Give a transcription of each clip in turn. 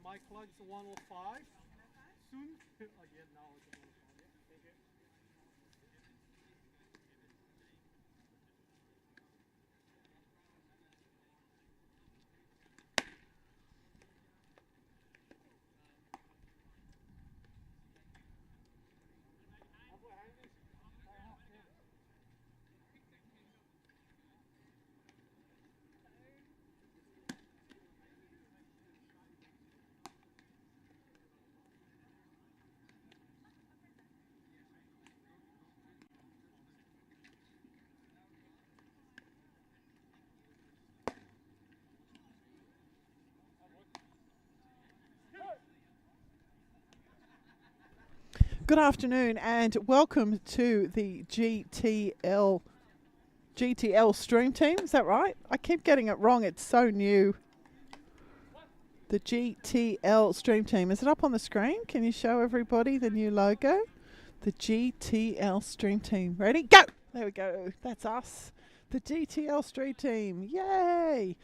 My clutch is 105. Soon. Yeah, now it's 105. Yeah. Thank you. Good afternoon and welcome to the GTL stream team. Is that right? I keep getting it wrong. It's so new. The GTL stream team. Is it up on the screen? Can you show everybody the new logo? The GTL stream team. Ready? Go! There we go. That's us. The GTL stream team. Yay!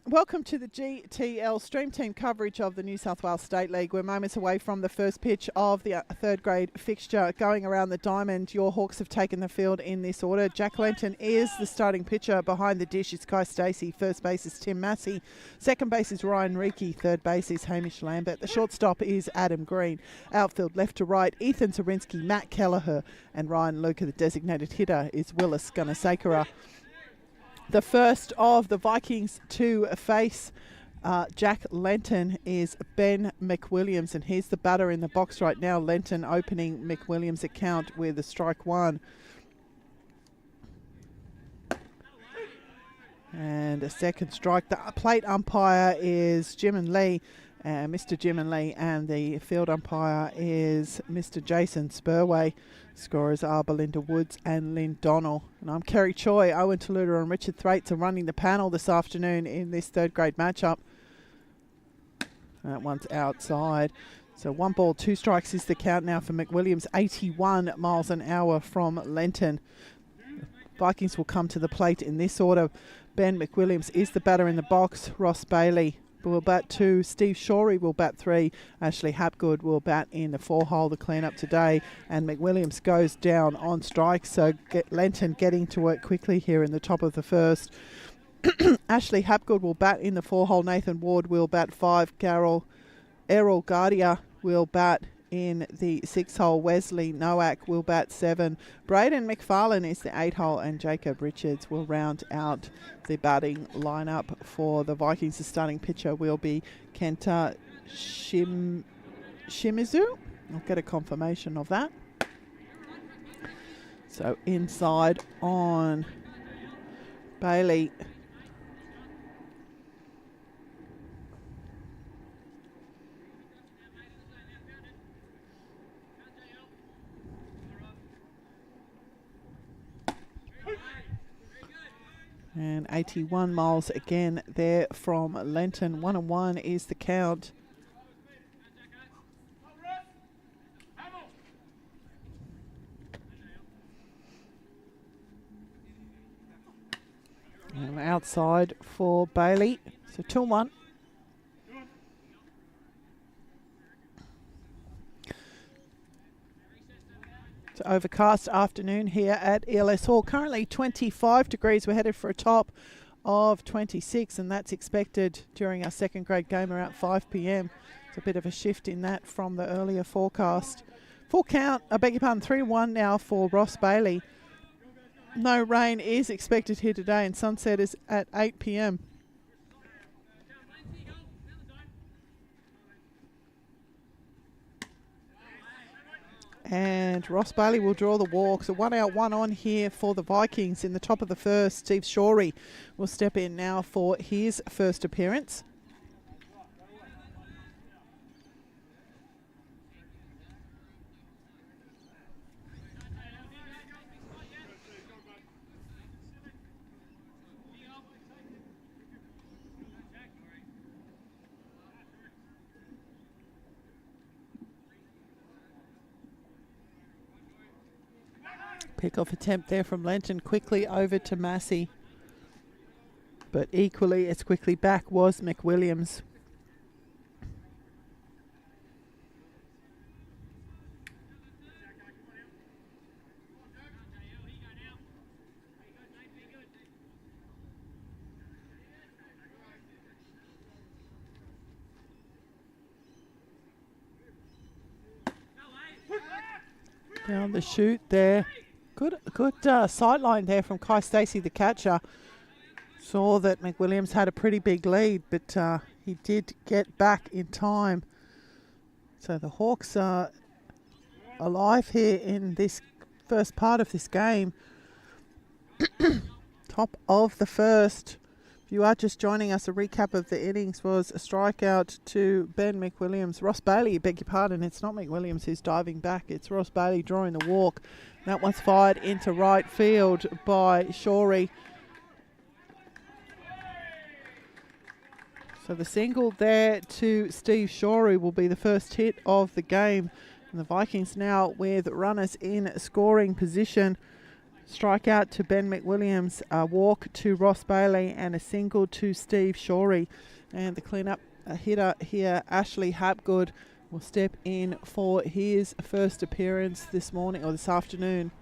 Welcome to the GTL stream team coverage of the New South Wales State League. We're moments away from the first pitch of the third grade fixture going around the diamond. Your Hawks have taken the field in this order. Jack Lenton is the starting pitcher. Behind the dish is Kai Stacey. First base is Tim Massey. Second base is Ryan Reiki. Third base is Hamish Lambert. The shortstop is Adam Green. Outfield left to right, Ethan Zarinsky, Matt Kelleher and Ryan Luca. The designated hitter is Willis Gunasakara. The first of the Vikings to face Jack Lenton is Ben McWilliams, and he's the batter in the box right now. Lenton opening McWilliams' account with a strike one. And a second strike. The plate umpire is Jim and Lee, Mr. Jim and Lee, and the field umpire is Mr. Jason Spurway. Scorers are Belinda Woods and Lynn Donnell. And I'm Kerry Choi. Owen Taluta and Richard Thwaites are running the panel this afternoon in this third grade matchup. That one's outside. So 1 ball, 2 strikes is the count now for McWilliams. 81 miles an hour from Lenton. Vikings will come to the plate in this order. Ben McWilliams is the batter in the box. Ross Bailey will bat 2. Steve Shorey will bat 3. Ashley Hapgood will bat in the 4-hole to clean up today. And McWilliams goes down on strike. So Lenton getting to work quickly here in the top of the first. Ashley Hapgood will bat in the 4-hole. Nathan Ward will bat 5. Errol Guardia will bat in the 6-hole. Wesley Nowak will bat 7. Braden McFarlane is the 8-hole, and Jacob Richards will round out the batting lineup for the Vikings. The starting pitcher will be Kenta Shimizu. I'll get a confirmation of that. So inside on Bailey. And 81 miles again there from Lenton. 1-1 is the count. And outside for Bailey. So 2-1. It's an overcast afternoon here at ELS Hall. Currently 25 degrees. We're headed for a top of 26, and that's expected during our second grade game around 5 p.m. It's a bit of a shift in that from the earlier forecast. Full count, I beg your pardon, 3-1 now for Ross Bailey. No rain is expected here today, and sunset is at 8 p.m. And Ross Bailey will draw the walk. So 1 out, 1 on here for the Vikings in the top of the first. Steve Shorey will step in now for his first appearance. Pick-off attempt there from Lenton, quickly over to Massey. But equally as quickly back was McWilliams. Down the chute there. Good sideline there from Kai Stacey, the catcher. Saw that McWilliams had a pretty big lead, but he did get back in time. So the Hawks are alive here in this first part of this game. Top of the first. If you are just joining us, a recap of the innings was a strikeout to Ben McWilliams. Ross Bailey, beg your pardon, it's not McWilliams who's diving back. It's Ross Bailey drawing the walk. That one's fired into right field by Shorey. So the single there to Steve Shorey will be the first hit of the game. And the Vikings now with runners in scoring position. Strikeout to Ben McWilliams, a walk to Ross Bailey, and a single to Steve Shorey. And the cleanup hitter here, Ashley Hapgood, will step in for his first appearance this morning or this afternoon.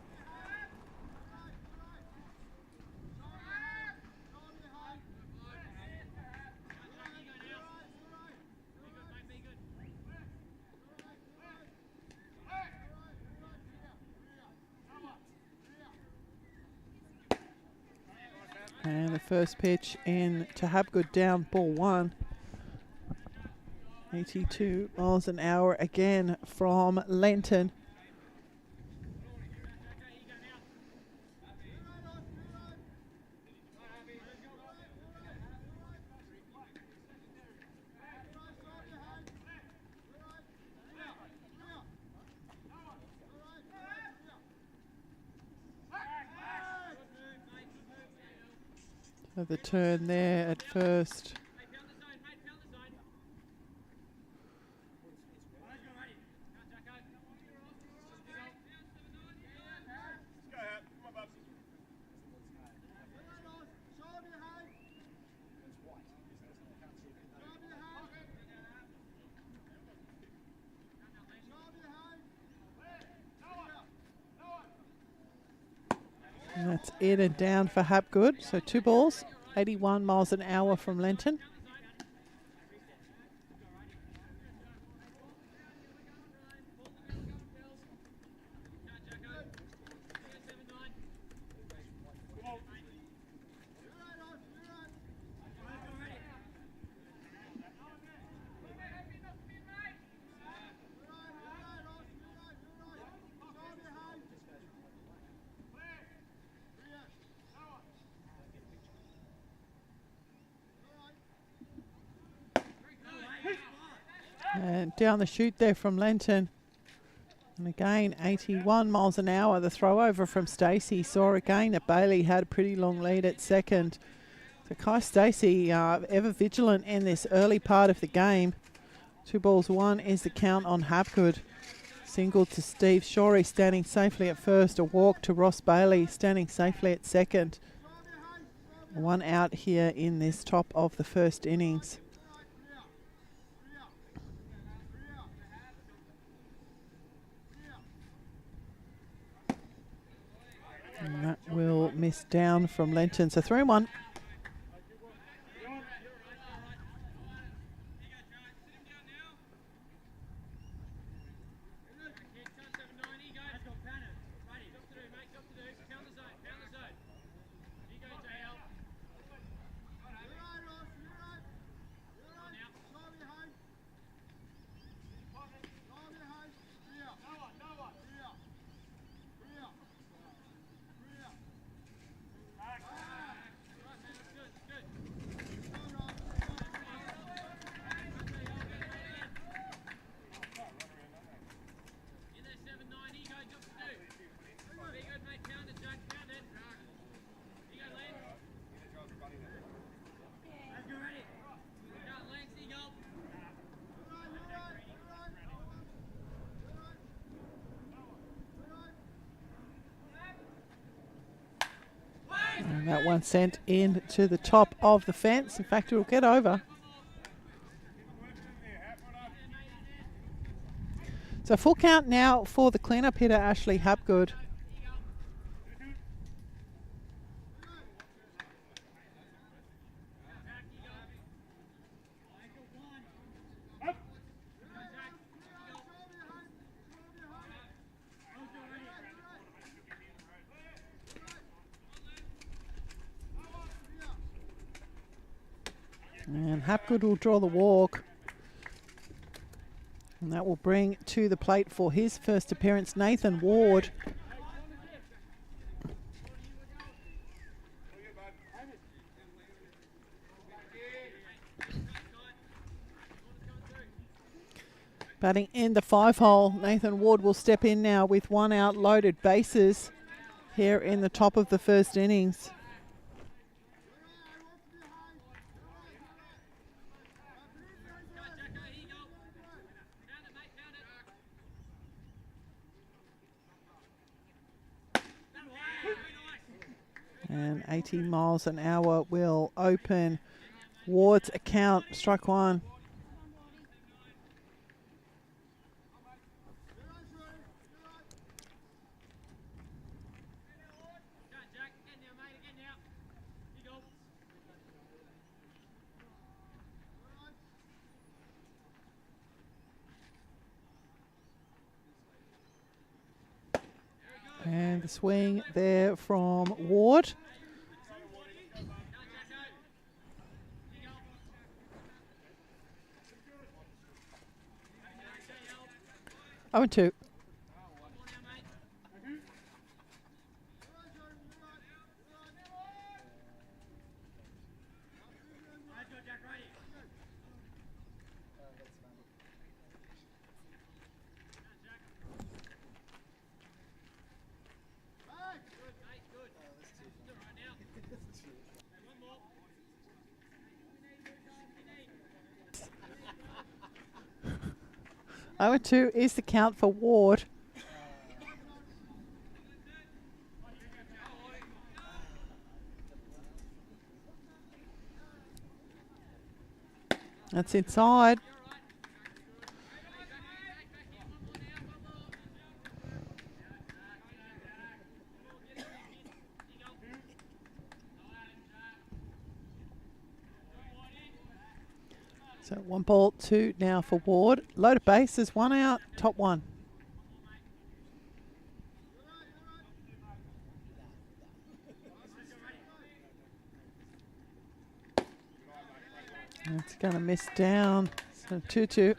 And the first pitch in to Hapgood, down ball 1. 82 miles an hour again from Lenton. So the turn there at first. And that's in and down for Hapgood. So 2 balls, 81 miles an hour from Lenton. And down the chute there from Lenton. And again, 81 miles an hour. The throw over from Stacey. Saw again that Bailey had a pretty long lead at second. So Kai Stacey ever vigilant in this early part of the game. 2 balls, 1 is the count on Hapgood. Single to Steve Shorey standing safely at first. A walk to Ross Bailey standing safely at second. 1 out here in this top of the first innings. And that will miss down from Lenton. So 3-1. And that one sent in to the top of the fence. In fact, it will get over. So full count now for the cleanup hitter, Ashley Hapgood. And Hapgood will draw the walk. And that will bring to the plate for his first appearance Nathan Ward. Batting in the 5-hole, Nathan Ward will step in now with 1 out, loaded bases here in the top of the first innings. And 80 miles an hour will open Ward's account. Strike 1. And the swing there from Ward. 0-2. Oh, 2 is the count for Ward. That's inside. So 1 ball, 2 now for Ward. Loaded bases, 1 out, top 1. That's going to miss down. So 2-2.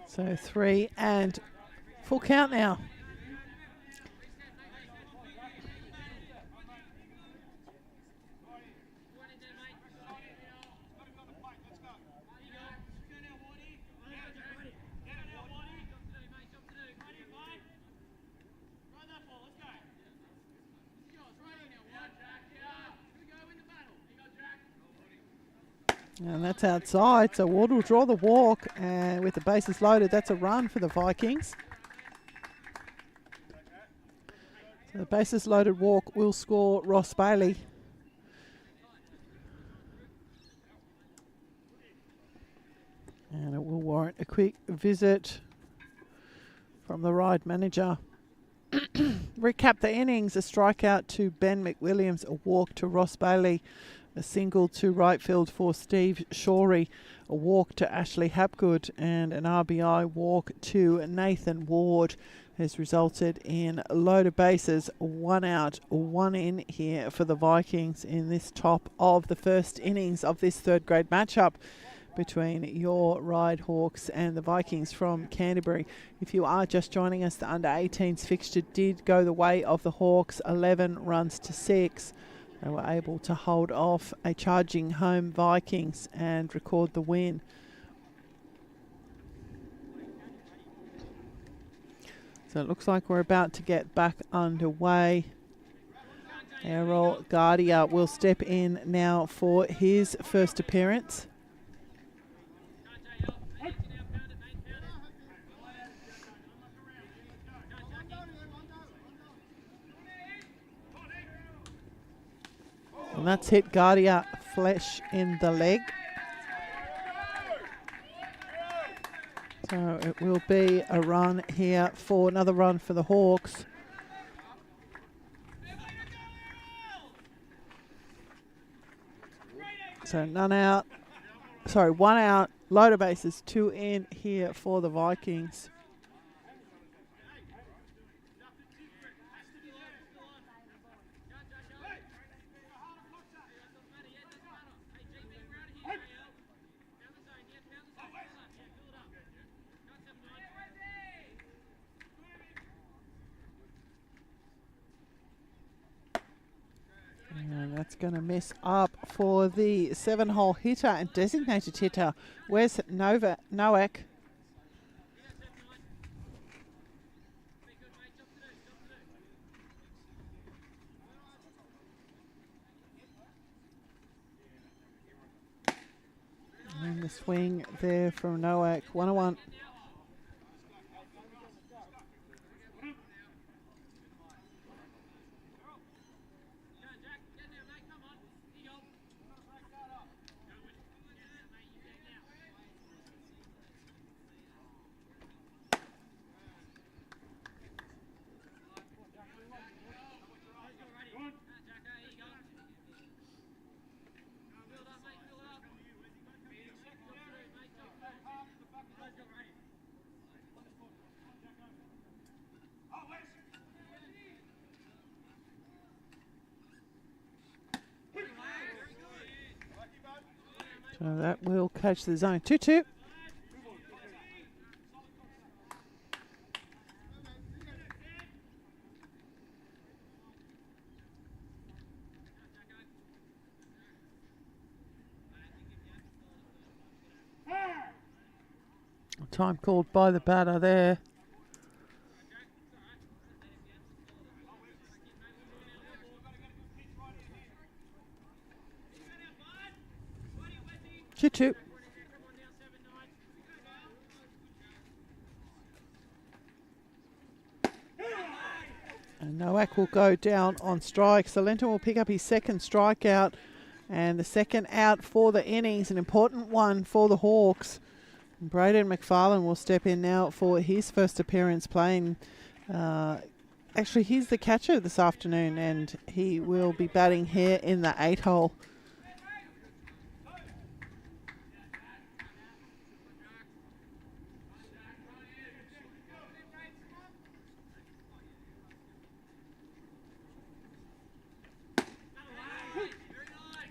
So 3 and full count now. And that's outside, so Ward will draw the walk, and with the bases loaded, that's a run for the Vikings. So the bases loaded walk will score Ross Bailey. And it will warrant a quick visit from the Ryde manager. Recap the innings: a strikeout to Ben McWilliams, a walk to Ross Bailey, a single to right field for Steve Shorey, a walk to Ashley Hapgood, and an RBI walk to Nathan Ward has resulted in loaded bases, 1 out, 1 in here for the Vikings in this top of the first innings of this third grade matchup between your Ryde Hawks and the Vikings from Canterbury. If you are just joining us, the under-18s fixture did go the way of the Hawks, 11 runs to 6. They were able to hold off a charging home Vikings and record the win. So it looks like we're about to get back underway. Errol Guardia will step in now for his first appearance. And that's hit Guardia flesh in the leg. So it will be a run here for another run for the Hawks. So none out. Sorry, 1 out. Loader bases, 2 in here for the Vikings. And that's going to miss up for the 7-hole hitter and designated hitter, Wes Nowak. And the swing there from Nowak, 1-1. So that will catch the zone. 2-2. Time called by the batter there. Choo-choo. And Nowak will go down on strike. So Lenton will pick up his second strikeout and the second out for the innings, an important one for the Hawks. Braden McFarlane will step in now for his first appearance playing. Actually, he's the catcher this afternoon and he will be batting here in the 8-hole.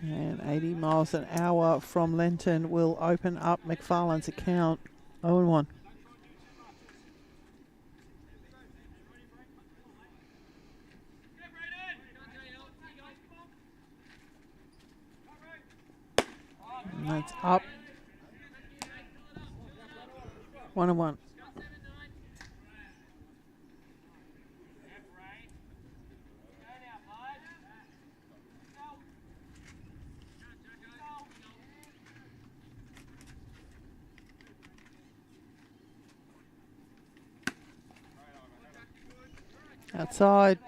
And 80 miles an hour from Lenton will open up McFarlane's account. 0-1. And that's up. 1-1. Outside.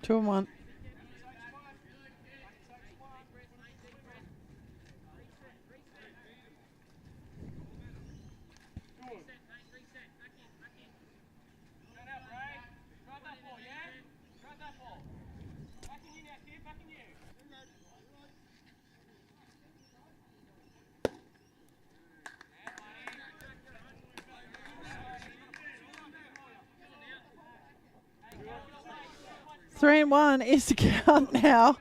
2-1. Three and 1 is the count now.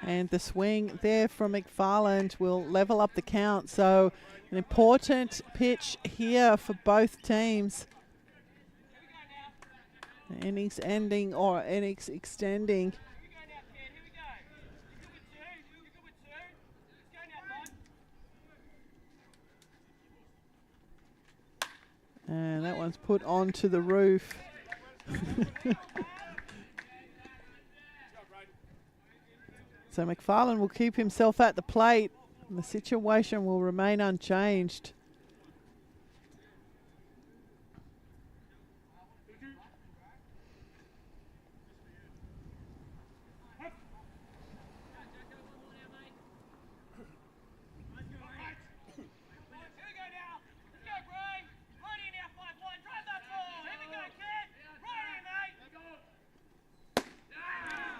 And the swing there from McFarlane will level up the count. So an important pitch here for both teams. Innings ending or innings extending. And that one's put onto the roof. So McFarlane will keep himself at the plate. And the situation will remain unchanged.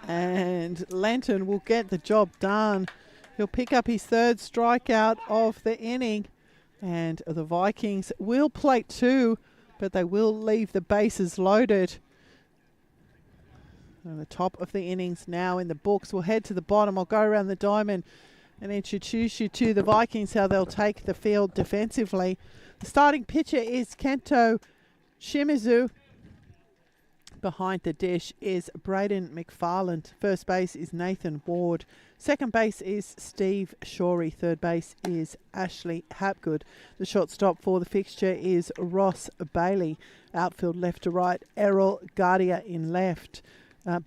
And Lenton will get the job done. He'll pick up his third strikeout of the inning. And the Vikings will plate 2, but they will leave the bases loaded. And the top of the innings now in the books. We'll head to the bottom. I'll go around the diamond and introduce you to the Vikings, how they'll take the field defensively. The starting pitcher is Kento Shimizu. Behind the dish is Braden McFarlane. First base is Nathan Ward. Second base is Steve Shorey. Third base is Ashley Hapgood. The shortstop for the fixture is Ross Bailey. Outfield left to right, Errol Guardia in left.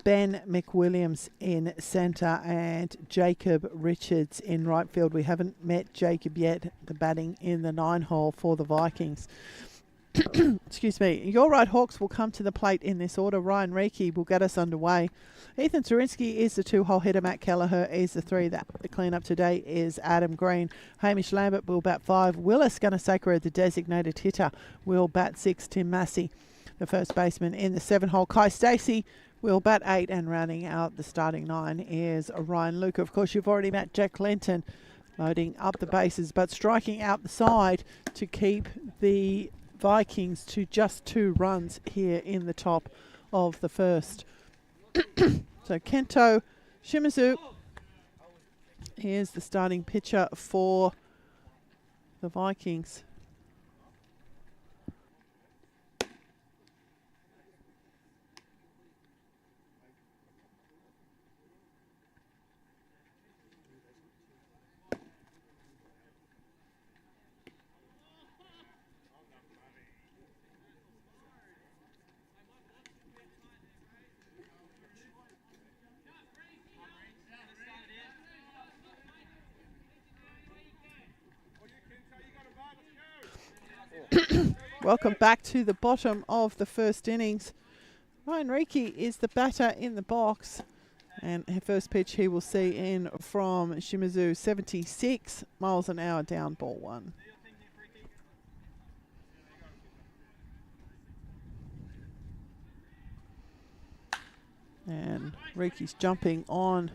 Ben McWilliams in centre and Jacob Richards in right field. We haven't met Jacob yet, the batting in the 9-hole for the Vikings. Excuse me. Your right Hawks will come to the plate in this order. Ryan Reiki will get us underway. Ethan Zorinsky is the 2-hole hitter. Matt Kelleher is the 3. The clean-up today is Adam Green. Hamish Lambert will bat 5. Willis Gunasakura, the designated hitter, will bat 6. Tim Massey, the first baseman in the 7-hole. Kai Stacey will bat 8. And rounding out the starting 9 is Ryan Luke. Of course, you've already met Jack Lenton, loading up the bases, but striking out the side to keep the Vikings to just 2 runs here in the top of the first. So Kento Shimizu is the starting pitcher for the Vikings. Welcome back to the bottom of the first innings. Ryan Reiki is the batter in the box, and her first pitch he will see in from Shimizu, 76 miles an hour down, ball 1. And Reiki's jumping on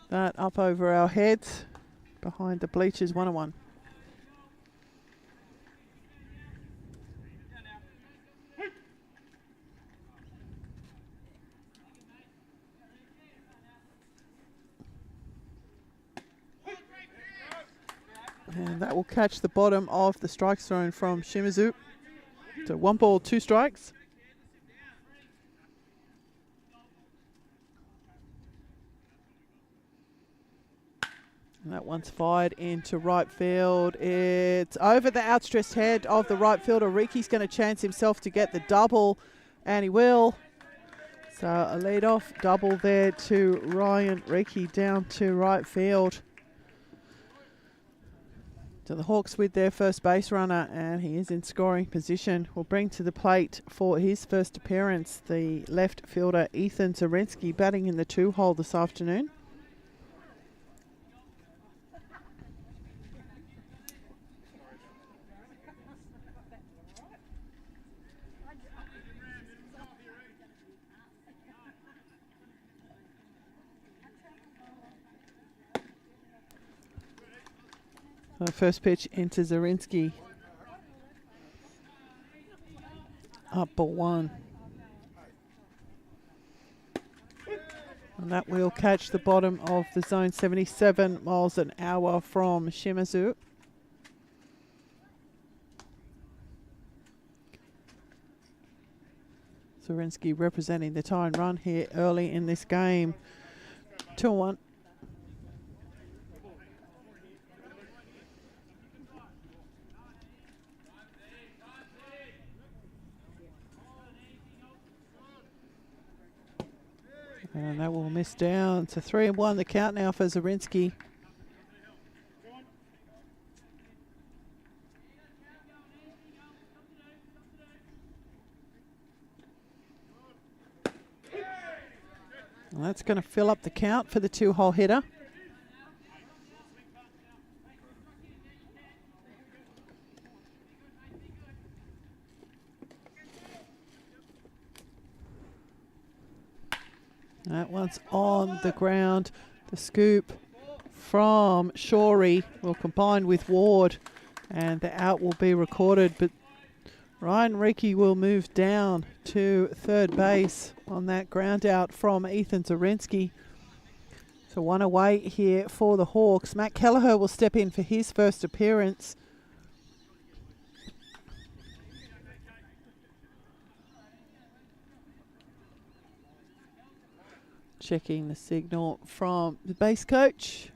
that up over our heads behind the bleachers, 1-1. And that will catch the bottom of the strike zone from Shimizu. So 1 ball, 2 strikes. And that one's fired into right field. It's over the outstretched head of the right fielder. Riki's going to chance himself to get the double, and he will. So a lead-off double there to Ryan Riki down to right field. So the Hawks with their first base runner, and he is in scoring position, will bring to the plate for his first appearance the left fielder Ethan Zarensky, batting in the 2-hole this afternoon. First pitch into Zarensky. Up ball 1. And that will catch the bottom of the zone, 77 miles an hour from Shimizu. Zarensky representing the tie and run here early in this game. 2-1. And that will miss down to 3-1. The count now for Zarensky. And that's going to fill up the count for the 2-hole hitter. That one's on the ground. The scoop from Shorey will combine with Ward, and the out will be recorded. But Ryan Riki will move down to third base on that ground out from Ethan Zarensky. So 1 away here for the Hawks. Matt Kelleher will step in for his first appearance. Checking the signal from the base coach.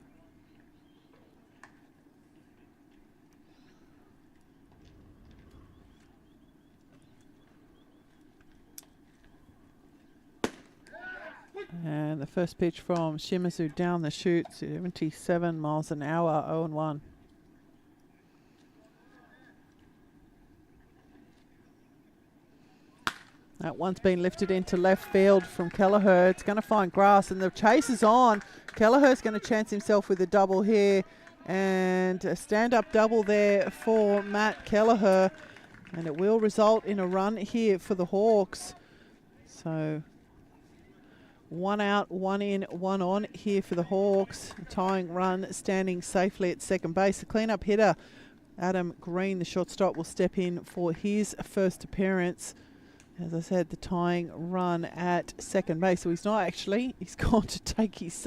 And the first pitch from Shimizu down the chute, 77 miles an hour, 0-1. That one's been lifted into left field from Kelleher. It's going to find grass, and the chase is on. Kelleher's going to chance himself with a double here, and a stand-up double there for Matt Kelleher, and it will result in a run here for the Hawks. So 1 out, 1 in, 1 on here for the Hawks. Tying run, standing safely at second base. The cleanup hitter, Adam Green, the shortstop, will step in for his first appearance. As I said, the tying run at second base. So he's not actually. He's gone to take his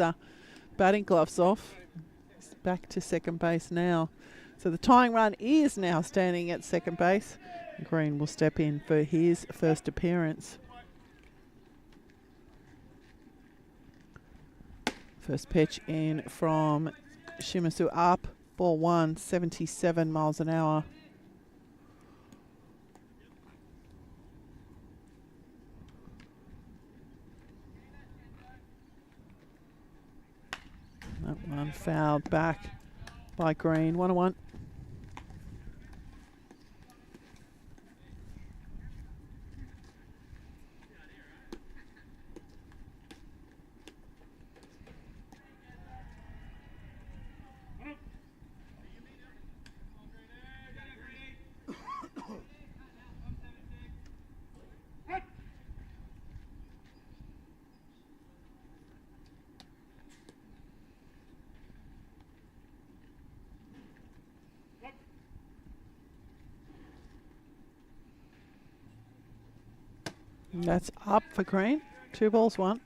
batting gloves off. He's back to second base now. So the tying run is now standing at second base. Green will step in for his first appearance. First pitch in from Shimizu up. Ball 1, 77 miles an hour. That one fouled back by Green. 1-1. That's up for Green. 2 balls, 1.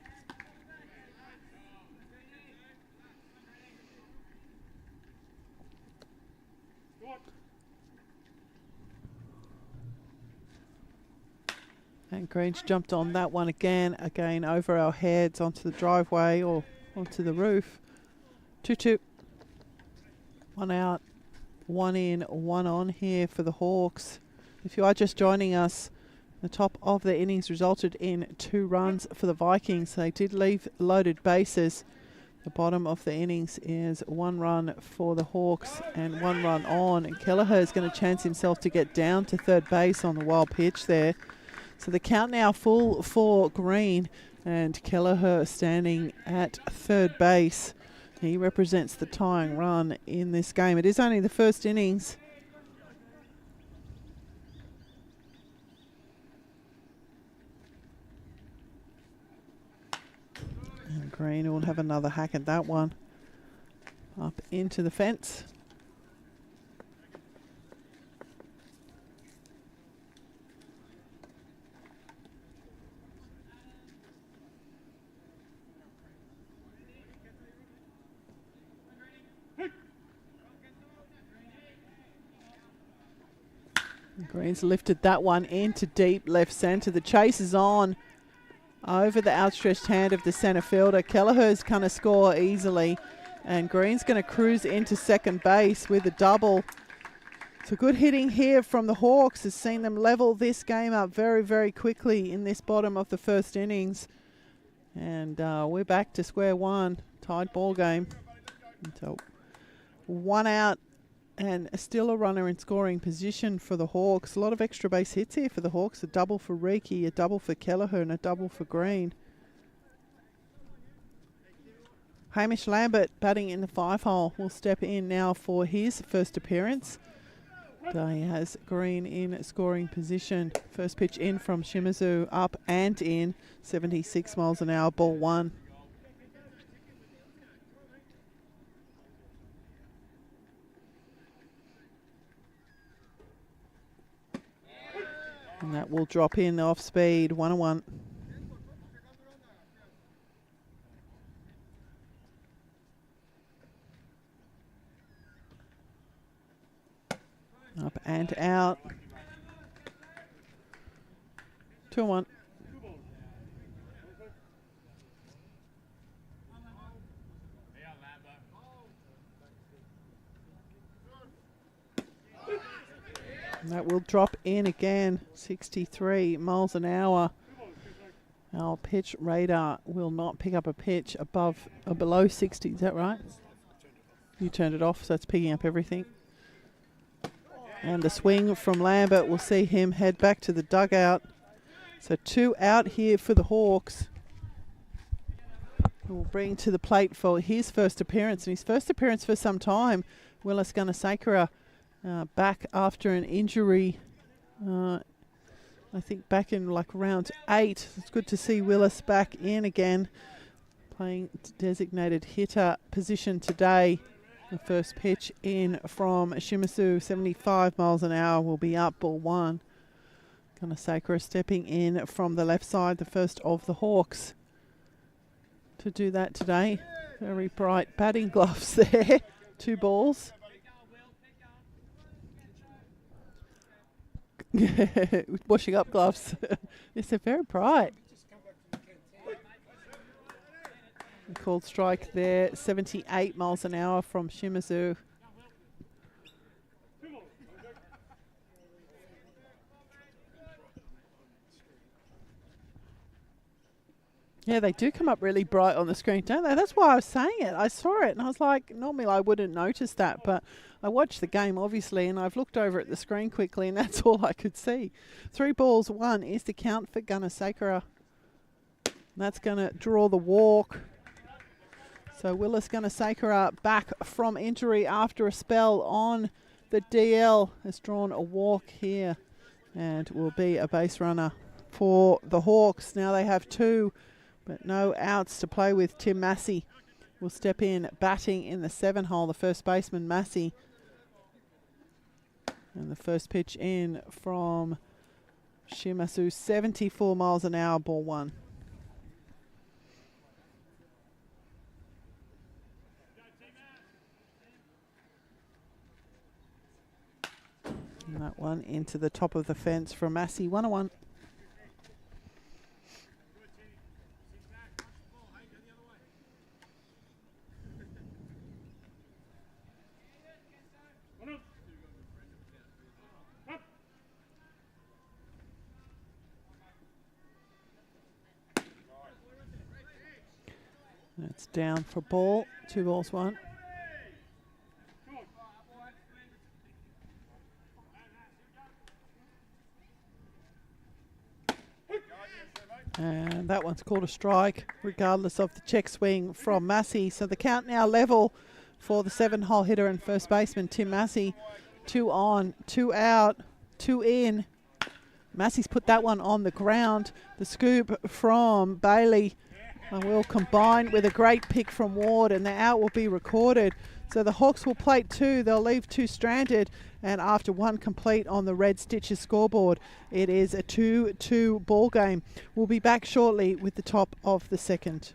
And Green's jumped on that one again over our heads onto the driveway or onto the roof. 2-2. 1 out, 1 in, 1 on here for the Hawks. If you are just joining us, the top of the innings resulted in 2 runs for the Vikings. They did leave loaded bases. The bottom of the innings is 1 run for the Hawks and 1 run on. And Kelleher is going to chance himself to get down to third base on the wild pitch there. So the count now full for Green, and Kelleher standing at third base. He represents the tying run in this game. It is only the first innings. And Green will have another hack at that one. Up into the fence. Green's lifted that one into deep left centre. The chase is on over the outstretched hand of the centre fielder. Kelleher's going to score easily, and Green's going to cruise into second base with a double. So good hitting here from the Hawks has seen them level this game up very, very quickly in this bottom of the first innings. And we're back to square one. Tied ball game. So 1 out and still a runner in scoring position for the Hawks. A lot of extra base hits here for the Hawks. A double for Reiki, a double for Kelleher, and a double for Green. Hamish Lambert batting in the 5-hole will step in now for his first appearance. He has Green in scoring position. First pitch in from Shimizu, up and in, 76 miles an hour, ball 1. And that will drop in the off speed, 1-1. Up and out. 2-1. And that will drop in again, 63 miles an hour. Our pitch radar will not pick up a pitch above or below 60. Is that right? You turned it off, so it's picking up everything. And the swing from Lambert will see him head back to the dugout. So 2 out here for the Hawks. We'll bring to the plate for his first appearance, and his first appearance for some time. Willis Gunasakura back after an injury I think back in like round 8. It's good to see Willis back in again, playing designated hitter position today. The first pitch in from Shimizu, 75 miles an hour, will be up, ball 1. Gunasakura stepping in from the left side, the first of the Hawks to do that today. Very bright batting gloves there. 2 balls. Washing up gloves. Yes, they're very bright. Called strike there, 78 miles an hour from Shimizu. Yeah, they do come up really bright on the screen, don't they? That's why I was saying it. I saw it and I was like, normally I wouldn't notice that, but I watched the game obviously and I've looked over at the screen quickly and that's all I could see. 3 balls, 1 is the count for Gunasakura. That's going to draw the walk. So Willis Gunasakura back from injury after a spell on the DL has drawn a walk here and will be a base runner for the Hawks. Now they have 2, but no outs to play with. Tim Massey will step in batting in the 7 hole, the first baseman Massey. And the first pitch in from Shimizu, 74 miles an hour, ball 1. And that one into the top of the fence from Massey, 1-1. That's down for ball, 2 balls, 1. And that one's called a strike, regardless of the check swing from Massey. So the count now level for the 7-hole hitter and first baseman, Tim Massey. 2 on, 2 out, 2 in. Massey's put that one on the ground. The scoop from Bailey will combine with a great pick from Ward, and the out will be recorded. So the Hawks will plate 2. They'll leave 2 stranded. And after 1 complete on the Red Stitches scoreboard, it is a 2-2 ball game. We'll be back shortly with the top of the second.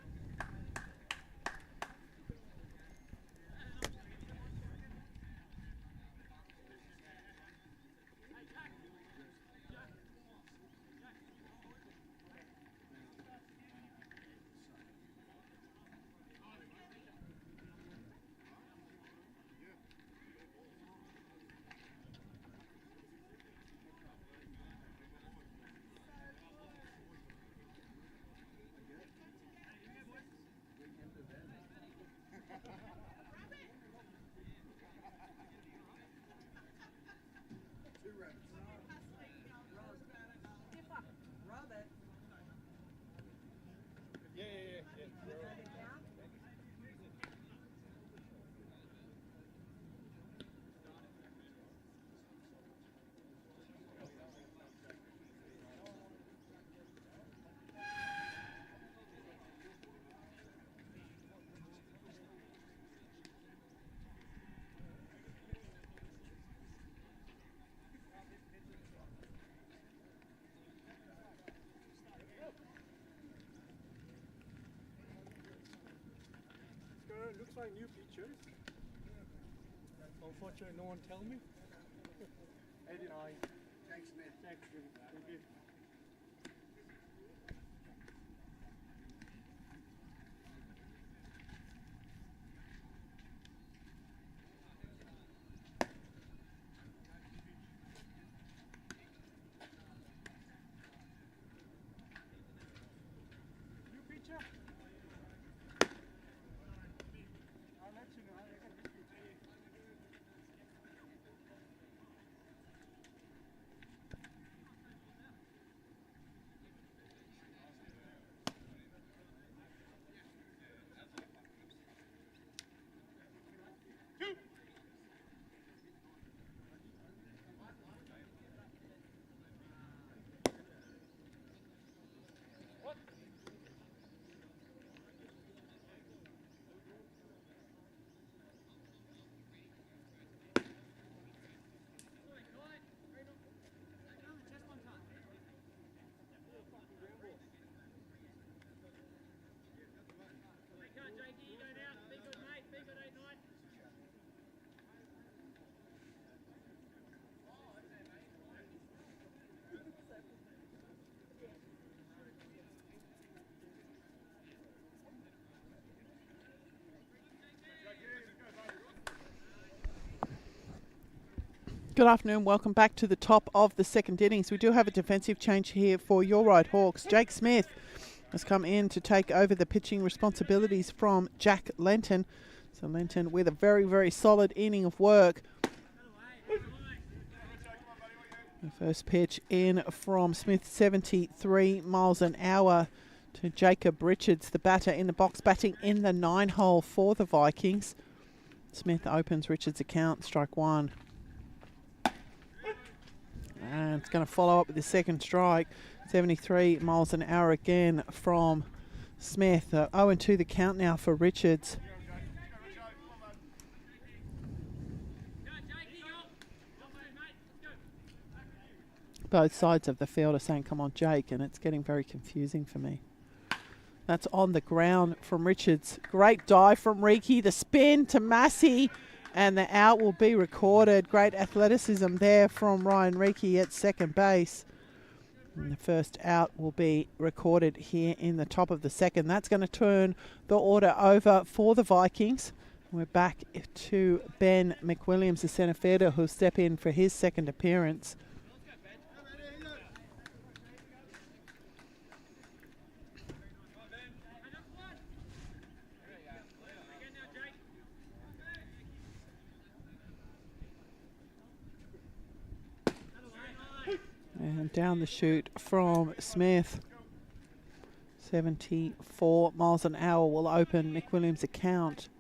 Looks like new pictures. Unfortunately, no one tell me. 89. Thanks, man. Thank you. New picture. I'll let you know. Good afternoon. Welcome back to the top of the second innings. We do have a defensive change here for your Ryde Hawks. Jake Smith has come in to take over the pitching responsibilities from Jack Lenton. So Lenton with a very, very solid inning of work. The first pitch in from Smith, 73 miles an hour to Jacob Richards, the batter in the box, batting in the 9-hole for the Vikings. Smith opens Richards' account, strike one. And it's going to follow up with the second strike. 73 miles an hour again from Smith. 0-2 the count now for Richards. Both sides of the field are saying, come on, Jake, and it's getting very confusing for me. That's on the ground from Richards. Great dive from Reiki. The spin to Massey. And the out will be recorded. Great athleticism there from Ryan Reiki at second base. And the first out will be recorded here in the top of the second. That's going to turn the order over for the Vikings. We're back to Ben McWilliams, the centre fielder, who'll step in for his second appearance. And down the chute from Smith. 74 miles an hour will open McWilliams' account.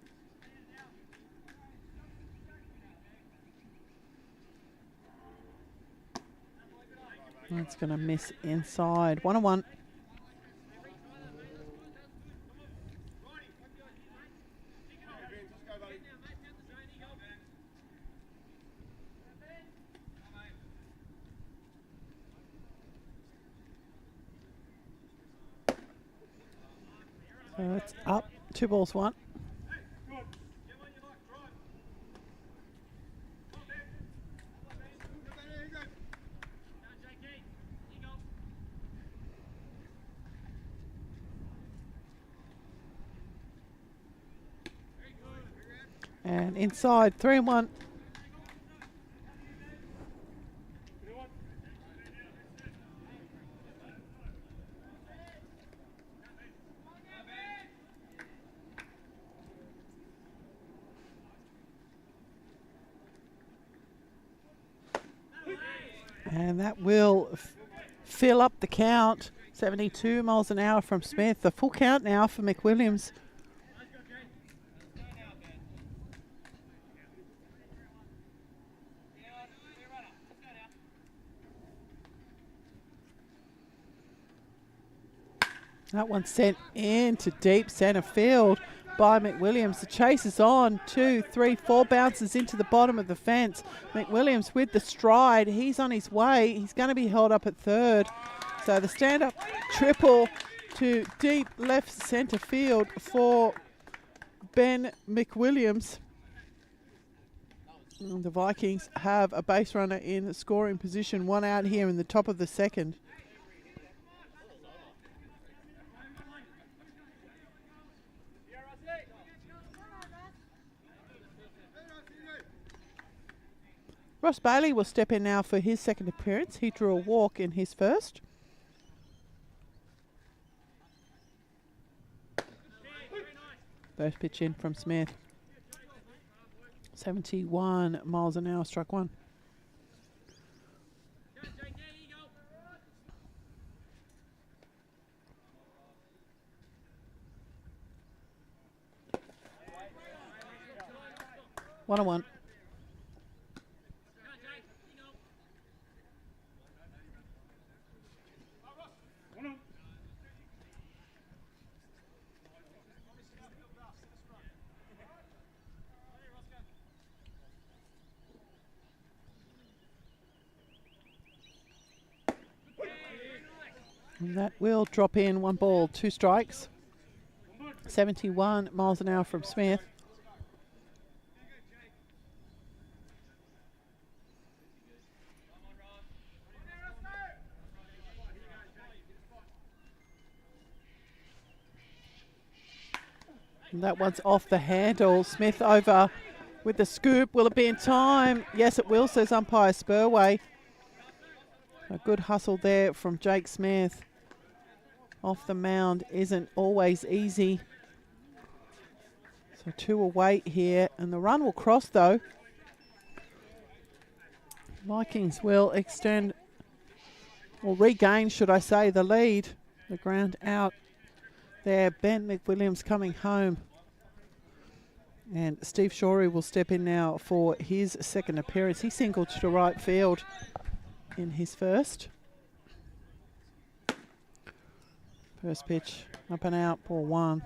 That's going to miss inside. 1-1. So it's up, 2 balls, 1. And inside, 3-1. And that will fill up the count. 72 miles an hour from Smith. The full count now for McWilliams. That one sent into deep centre field by McWilliams. The chase is on. 2, 3, 4 bounces into the bottom of the fence. McWilliams with the stride. He's on his way. He's going to be held up at third. So the stand-up triple to deep left centre field for Ben McWilliams. And the Vikings have a base runner in scoring position. 1 out here in the top of the second. Ross Bailey will step in now for his second appearance. He drew a walk in his first. First pitch in from Smith. 71 miles an hour, struck one. One on one. And that will drop in 1 ball, 2 strikes. 71 miles an hour from Smith. And that one's off the handle. Smith over with the scoop. Will it be in time? Yes, it will, says umpire Spurway. A good hustle there from Jake Smith. Off the mound isn't always easy. So 2 away here, and the run will cross though. Vikings will extend, or regain, should I say, the lead. The ground out there. Ben McWilliams coming home. And Steve Shorey will step in now for his second appearance. He singled to right field in his first. First pitch, up and out, ball 1.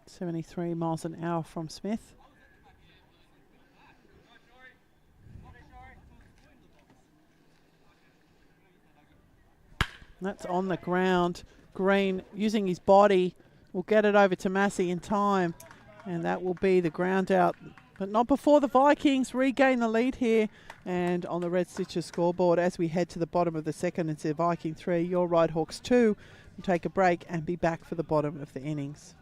73 miles an hour from Smith. That's on the ground. Green, using his body, will get it over to Massey in time. And that will be the ground out. But not before the Vikings regain the lead here. And on the Red Stitches scoreboard, as we head to the bottom of the second, it's a Viking 3, your Ryde Hawks 2. We'll take a break and be back for the bottom of the innings.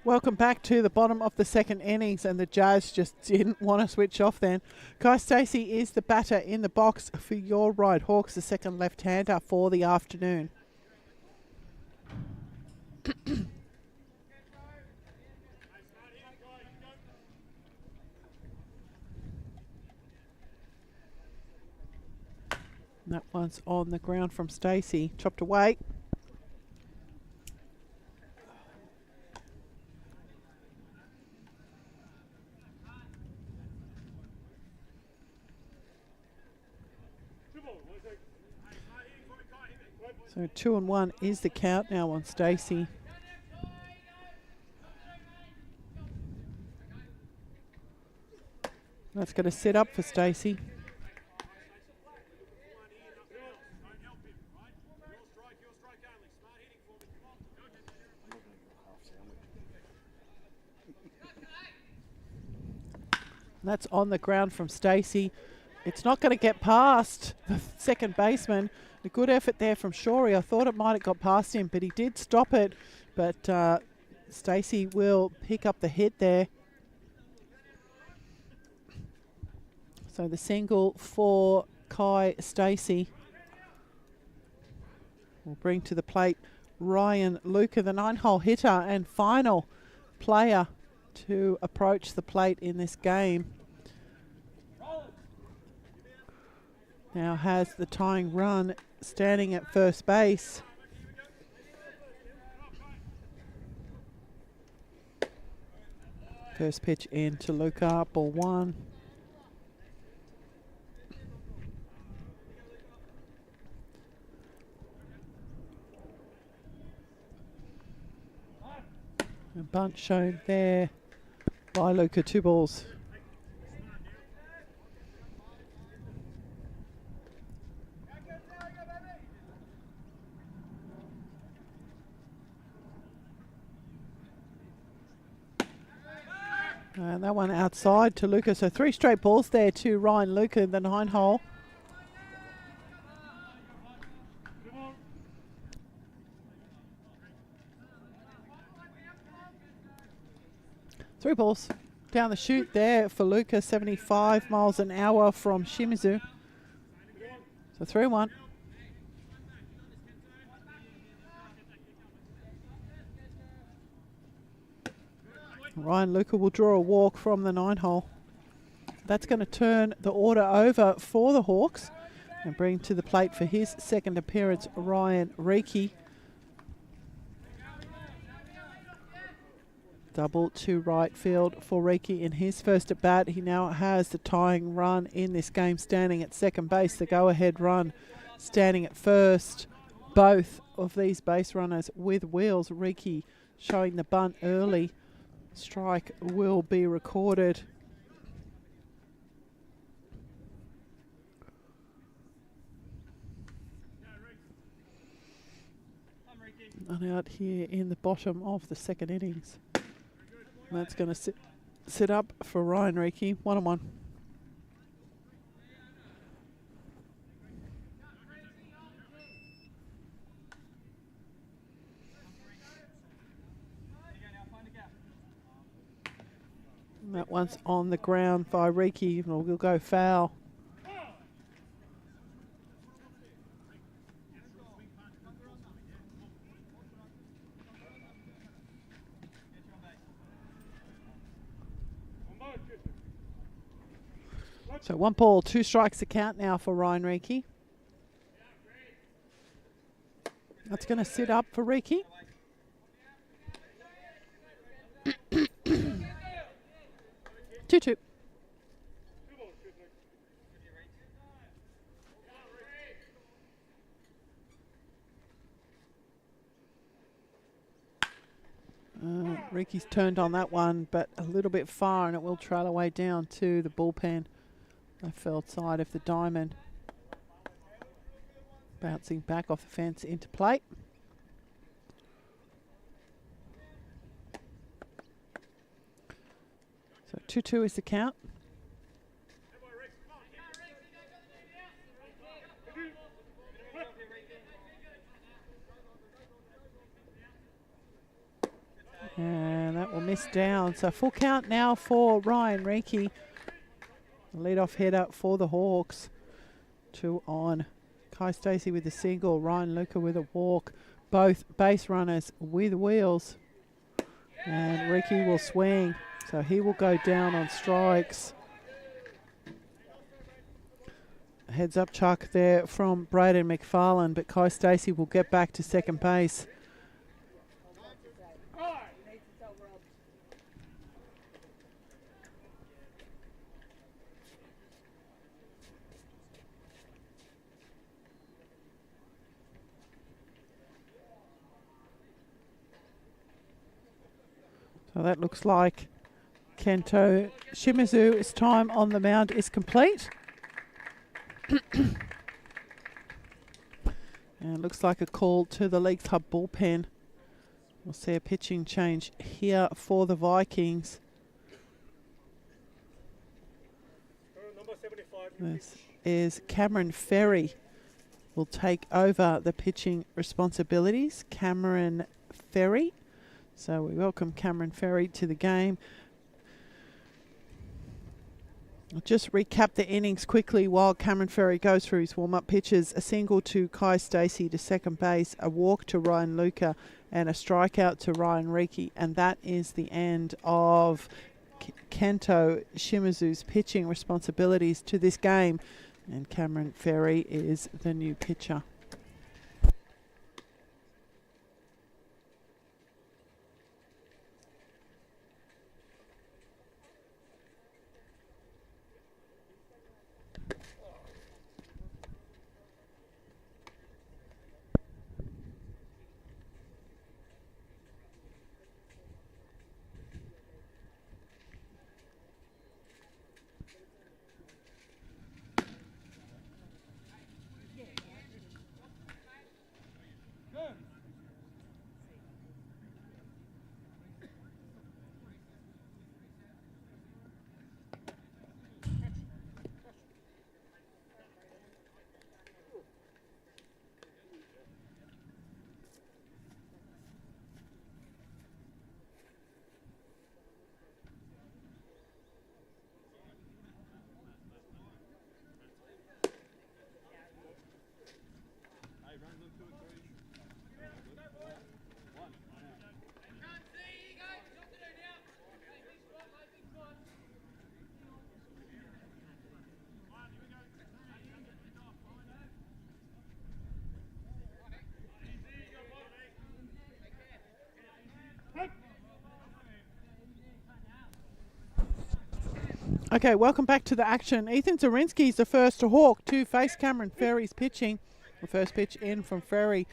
Welcome back to the bottom of the second innings, and the Jazz just didn't want to switch off then. Kai Stacey is the batter in the box for your Ryde Hawks, the second left-hander for the afternoon. That one's on the ground from Stacey, chopped away. So 2-1 is the count now on Stacey. That's going to set up for Stacey. That's on the ground from Stacey. It's not going to get past the second baseman. A good effort there from Shorey. I thought it might have got past him, but he did stop it. But Stacey will pick up the hit there. So the single for Kai Stacey will bring to the plate Ryan Luca, the 9-hole hitter and final player to approach the plate in this game. Now has the tying run standing at first base. First pitch in to Luca, ball 1. A bunt shown there by Luca, 2 balls. And that one outside to Luca. So 3 straight balls there to Ryan Luca in the 9 hole. Three balls down the chute there for Luca, 75 miles an hour from Shimizu. So 3-1. Ryan Luca will draw a walk from the 9 hole. That's going to turn the order over for the Hawks and bring to the plate for his second appearance Ryan Reiki. Double to right field for Reiki in his first at bat. He now has the tying run in this game standing at second base. The go-ahead run standing at first. Both of these base runners with wheels. Reiki showing the bunt early. Strike will be recorded. And out here in the bottom of the second innings. And that's going to sit up for Ryan Reiki, 1-1. And that one's on the ground by Reiki, and we'll go foul. So 1 ball, 2 strikes to count now for Ryan Reiki. That's going to sit up for Reiki. Two. Reiki's turned on that one, but a little bit far, and it will trail away down to the bullpen. Left field side of the diamond. Bouncing back off the fence into plate. So 2-2 is the count. And that will miss down. So full count now for Ryan Reiki. Lead-off header for the Hawks. 2 on. Kai Stacey with a single. Ryan Luca with a walk. Both base runners with wheels. And Reiki will swing. So he will go down on strikes. Heads up chuck there from Braden McFarlane, but Kai Stacey will get back to second base. So that looks like Kento Shimizu's time on the mound is complete. And it looks like a call to the League Hub bullpen. We'll see a pitching change here for the Vikings. Number 75. This is Cameron Ferry will take over the pitching responsibilities. Cameron Ferry. So we welcome Cameron Ferry to the game. I'll just recap the innings quickly while Cameron Ferry goes through his warm-up pitches. A single to Kai Stacey to second base, a walk to Ryan Luca, and a strikeout to Ryan Reiki. And that is the end of Kento Shimizu's pitching responsibilities to this game. And Cameron Ferry is the new pitcher. Okay, welcome back to the action. Ethan Zarinsky's the first to hawk to face Cameron Ferry's pitching. The first pitch in from Ferry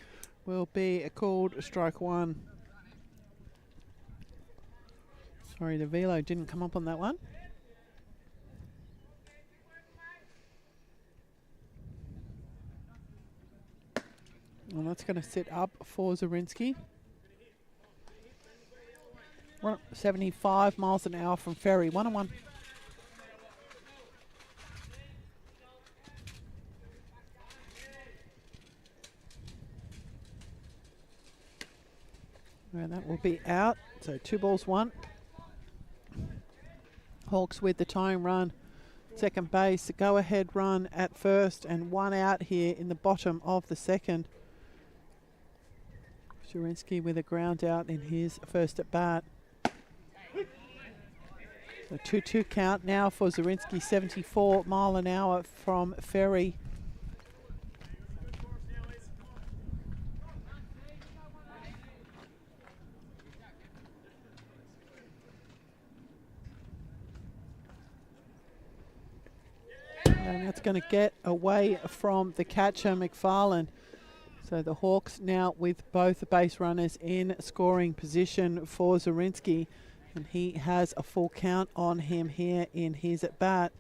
will be called strike one. Sorry, the velo didn't come up on that one. Well, that's going to sit up for Zarinsky. 75 miles an hour from Ferry. 1-1. And that will be out. So 2 balls, 1. Hawks with the tying run. Second base, go ahead run at first, and 1 out here in the bottom of the second. Zarinsky with a ground out in his first at bat. The 2-2 count now for Zarinsky, 74 mile an hour from Ferry. And that's going to get away from the catcher, McFarlane. So the Hawks now with both the base runners in scoring position for Zarinsky. And he has a full count on him here in his at bat.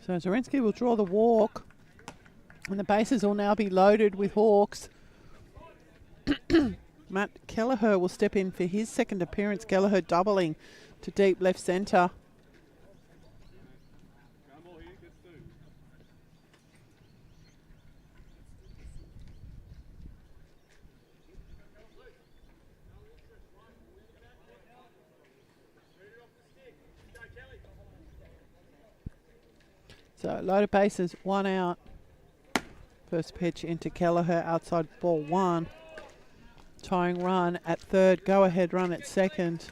So Zarinsky will draw the walk, and the bases will now be loaded with Hawks. Matt Kelleher will step in for his second appearance. Kelleher doubling to deep left centre. So loaded bases, 1 out. First pitch into Kelleher, outside ball 1. Tying run at third, go ahead run at second.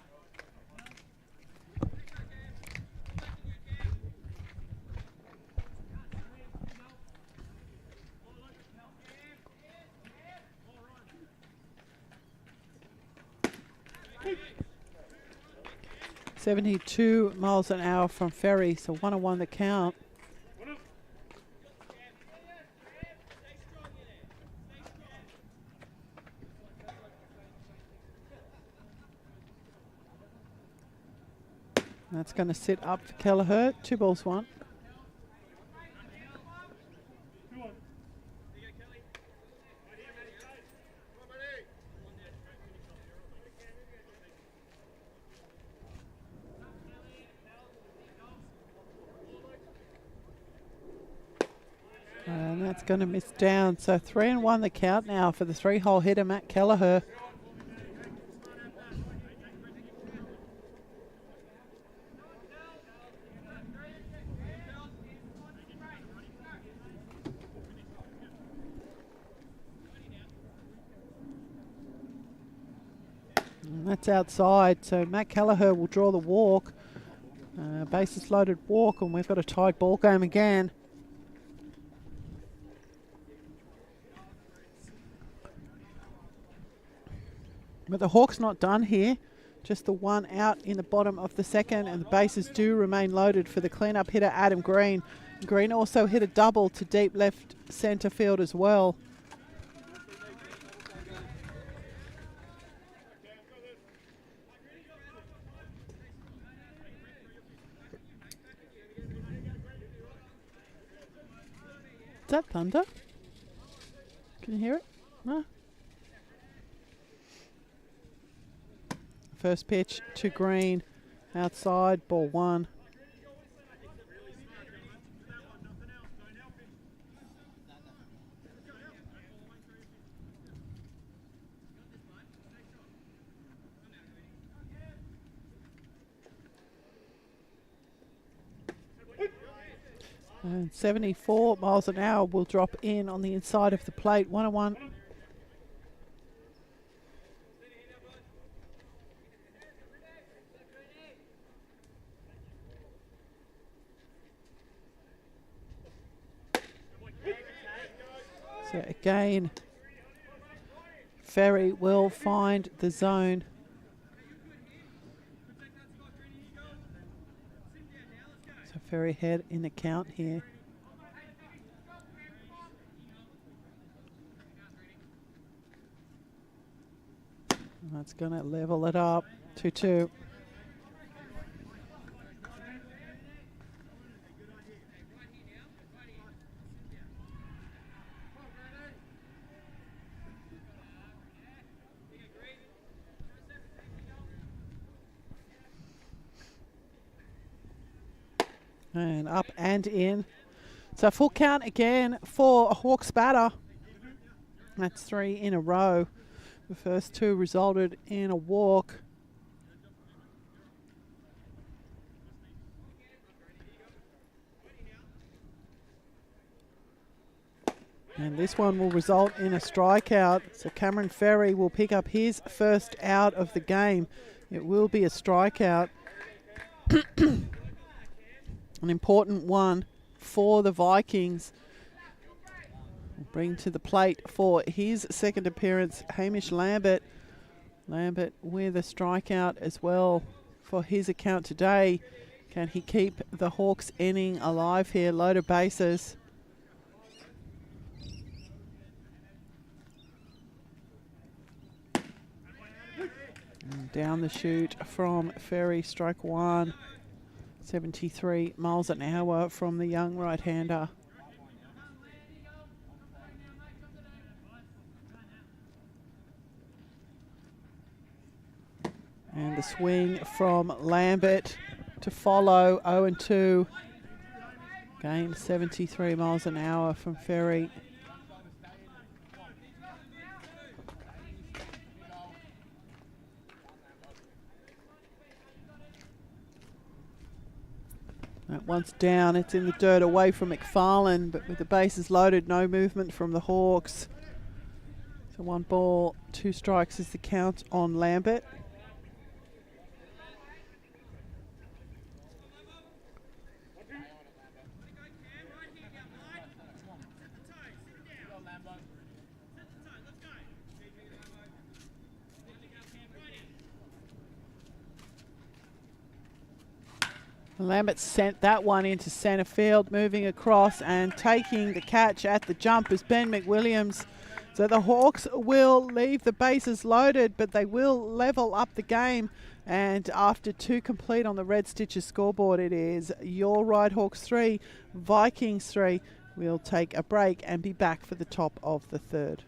.72 miles an hour from Ferry, so 1-1 the count. That's going to sit up for Kelleher. 2 balls, 1. And that's going to miss down. So 3-1 the count now for the 3-hole hitter, Matt Kelleher. And that's outside, so Matt Kelleher will draw the walk. Bases loaded walk, and we've got a tied ball game again. But the Hawks not done here. Just the 1 out in the bottom of the second, and the bases do remain loaded for the cleanup hitter, Adam Green. Green also hit a double to deep left centre field as well. Is that thunder? Can you hear it? No. First pitch to Green, outside, ball 1. And 74 miles an hour will drop in on the inside of the plate. 1-1. Again, Ferry will find the zone. So Ferry head in the count here. And that's going to level it up 2-2. And up and in. So full count again for a Hawks batter. That's 3 in a row. The first 2 resulted in a walk. And this one will result in a strikeout. So Cameron Ferry will pick up his first out of the game. It will be a strikeout. An important one for the Vikings. Bring to the plate for his second appearance, Hamish Lambert. Lambert with a strikeout as well for his account today. Can he keep the Hawks inning alive here? Loaded bases. And down the chute from Ferry, strike 1. 73 miles an hour from the young right-hander. And the swing from Lambert to follow 0-2. Again, 73 miles an hour from Ferry. That one's down, it's in the dirt away from McFarlane, but with the bases loaded, no movement from the Hawks. So 1 ball, 2 strikes is the count on Lambert. Lambert sent that one into centre field, moving across and taking the catch at the jump is Ben McWilliams. So the Hawks will leave the bases loaded, but they will level up the game. And after 2 complete on the Red Stitches scoreboard, it is your Ryde Hawks 3, Vikings 3. We'll take a break and be back for the top of the third.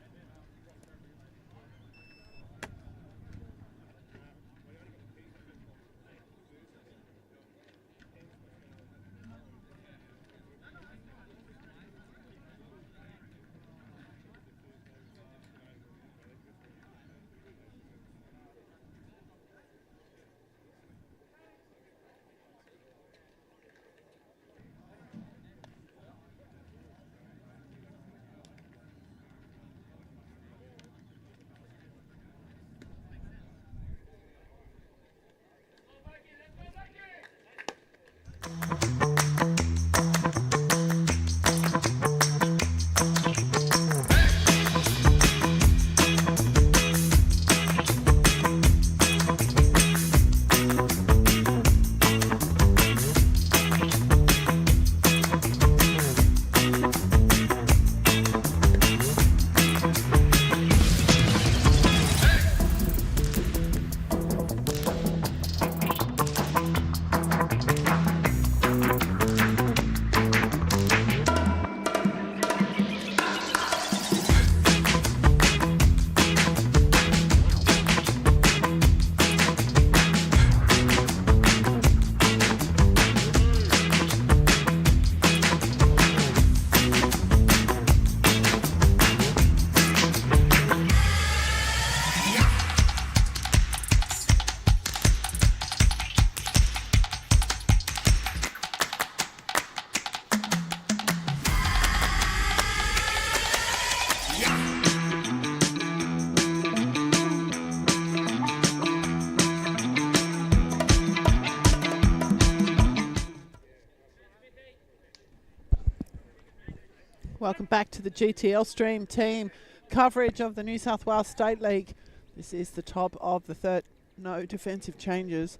Welcome back to the GTL Stream team coverage of the New South Wales State League. This is the top of the third. No defensive changes.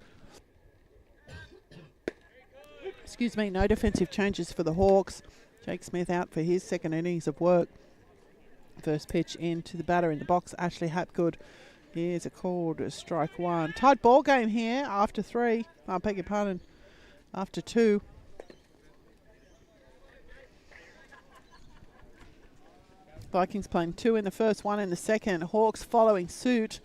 Excuse me, no defensive changes for the Hawks. Jake Smith out for his second innings of work. First pitch into the batter in the box, Ashley Hapgood. Here's a called strike one. Tight ball game here after three. I beg your pardon. After two. Vikings playing two in the first, one in the second. Hawks following suit.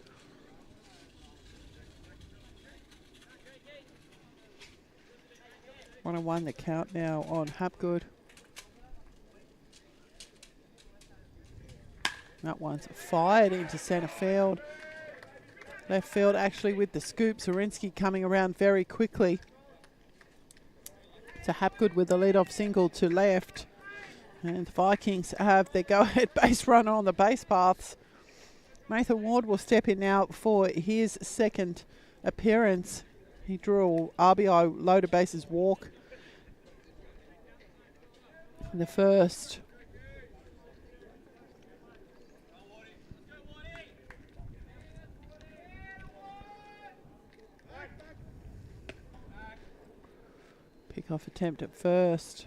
One and one the count now on Hapgood. That one's fired into centre field. Left field actually with the scoop. Zorinsky coming around very quickly. To Hapgood with the lead-off single to left. And the Vikings have their go-ahead base runner on the base paths. Nathan Ward will step in now for his second appearance. He drew a RBI loaded bases walk in the first. Pick-off attempt at first.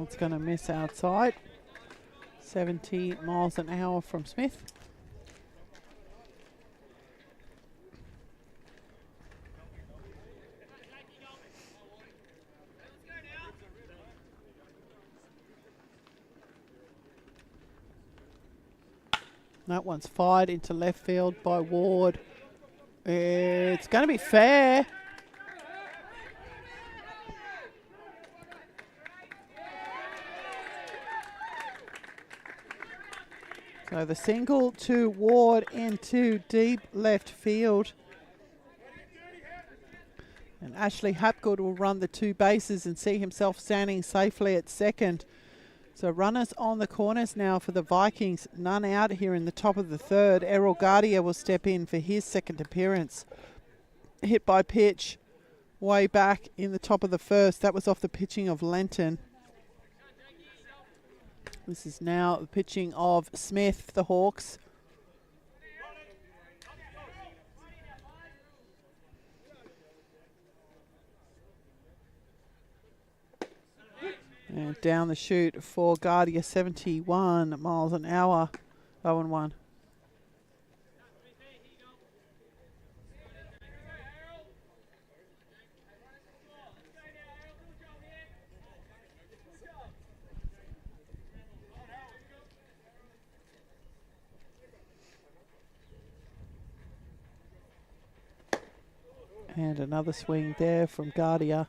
It's going to miss outside. 70 miles an hour from Smith. That one's fired into left field by Ward. It's going to be fair. So the single to Ward into deep left field. And Ashley Hapgood will run the two bases and see himself standing safely at second. So runners on the corners now for the Vikings. None out here in the top of the third. Errol Guardia will step in for his second appearance. Hit by pitch way back in the top of the first. That was off the pitching of Lenton. This is now the pitching of Smith, the Hawks. And down the chute for Guardia, 71 miles an hour, 0-1. And another swing there from Guardia,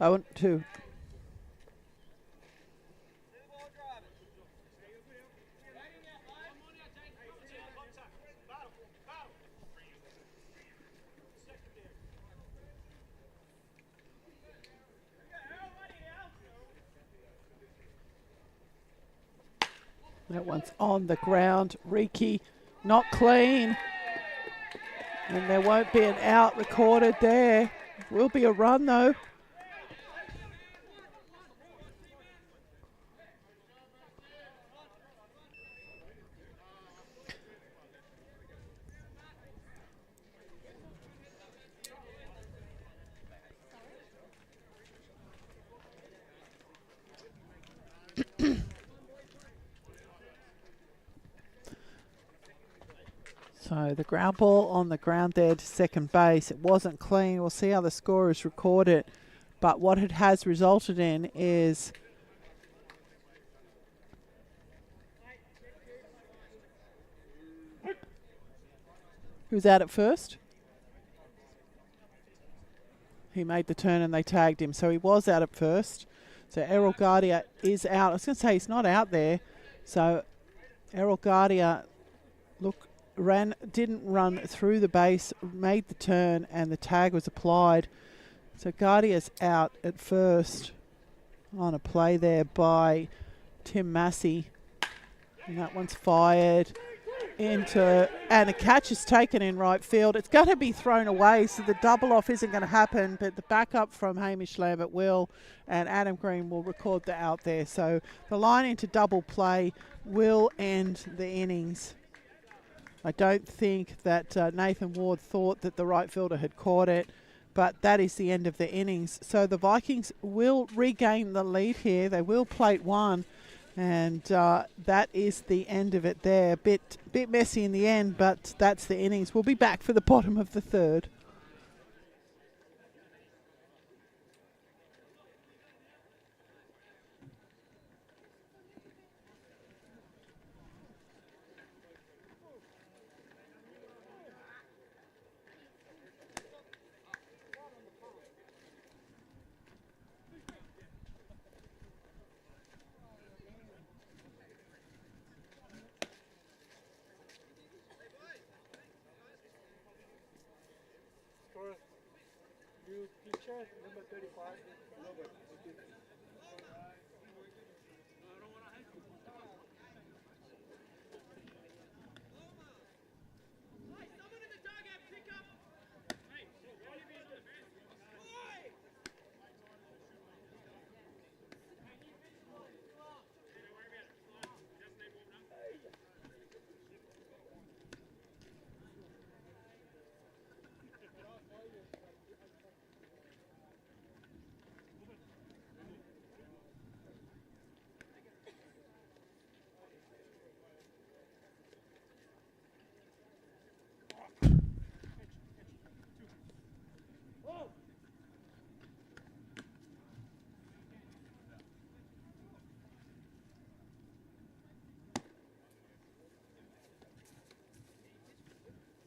0-2. That one's on the ground. Reiki, not clean. And there won't be an out recorded there. Will be a run though. So the ground ball on the ground there to second base. It wasn't clean. We'll see how the scorers record it. But what it has resulted in is who's out at first? He made the turn and they tagged him. So he was out at first. So Errol Guardia is out. I was going to say he's not out there. So Errol Guardia, look, didn't run through the base, made the turn, and the tag was applied. So Guardia's out at first. on a play there by Tim Massey. And that one's fired into, and a catch is taken in right field. It's going to be thrown away, so the double off isn't going to happen, but the backup from Hamish Lambert will, and Adam Green will record the out there. So the line into double play will end the innings. I don't think that Nathan Ward thought that the right fielder had caught it, but that is the end of the innings. So the Vikings will regain the lead here. They will plate one. And that is the end of it there. Bit messy in the end, but that's the innings. We'll be back for the bottom of the third. New pitcher, number 35, Robert.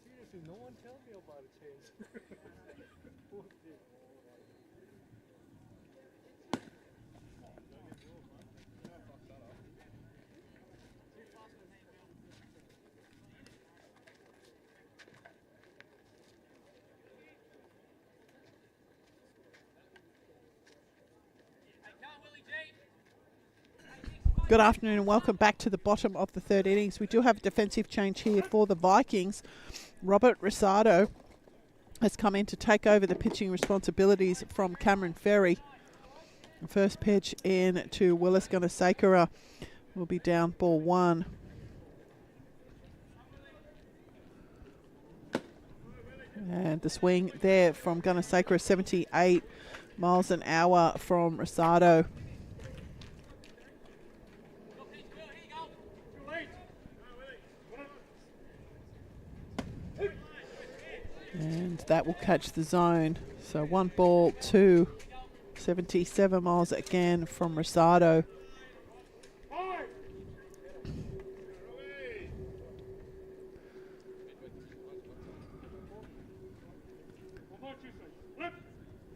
Seriously, no one tell me about a change. Good afternoon and welcome back to the bottom of the third innings. We do have a defensive change here for the Vikings. Robert Rosado has come in to take over the pitching responsibilities from Cameron Ferry. The first pitch in to Willis Gunasakura will be down ball one. And the swing there from Gunasakura, 78 miles an hour from Rosado. And that will catch the zone. So 1 ball, 2, 77 miles again from Rosado.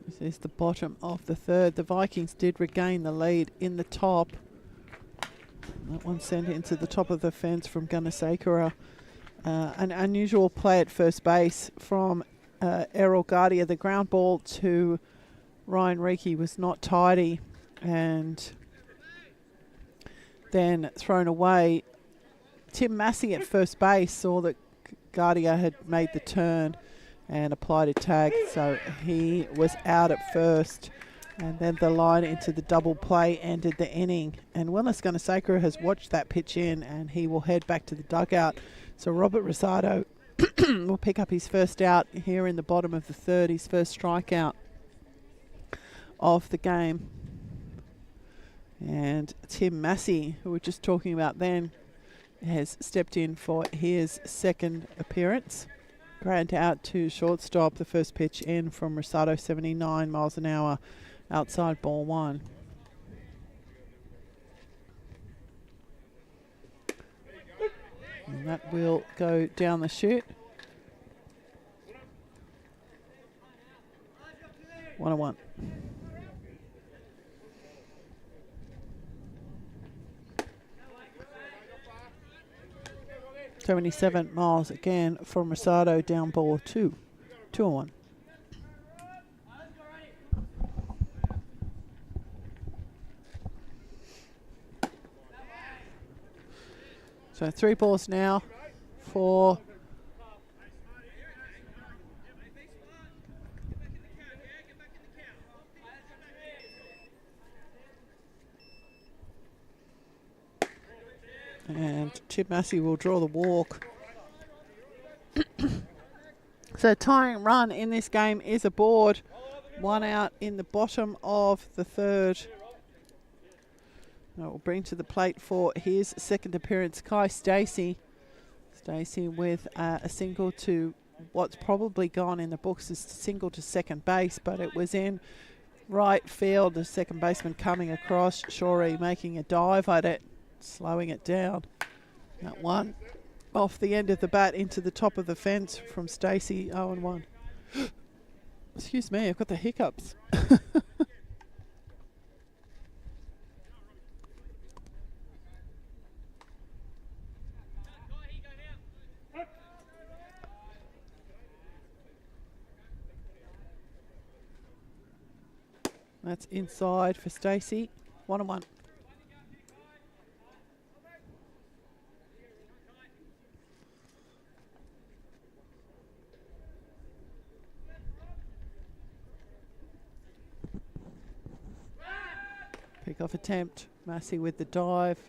This is the bottom of the third. The Vikings did regain the lead in the top. That one sent into the top of the fence from Gunasakura. An unusual play at first base from Errol Guardia. The ground ball to Ryan Reiki was not tidy and then thrown away. Tim Massey at first base saw that Guardia had made the turn and applied a tag, so he was out at first. And then the line into the double play ended the inning. And Willis Gunasakura has watched that pitch in and he will head back to the dugout. So Robert Rosado will pick up his first out here in the bottom of the third, his first strikeout of the game. And Tim Massey, who we were just talking about then, has stepped in for his second appearance. Ground out to shortstop, the first pitch in from Rosado, 79 miles an hour outside ball one. And that will go down the chute. 1-1. $77 miles again from Rosado, down ball 2. 2-1. So 3 balls now for and Chip Massey will draw the walk. So tying run in this game is aboard. 1 out in the bottom of the third. That will bring to the plate for his second appearance, Kai Stacey. Stacey with a single to what's probably gone in the books as single to second base, but it was in right field. The second baseman coming across, Shorey making a dive at it, slowing it down. That one off the end of the bat into the top of the fence from Stacey, 0-1. Excuse me, I've got the hiccups. That's inside for Stacey, 1-1. Pick-off attempt, Massey with the dive.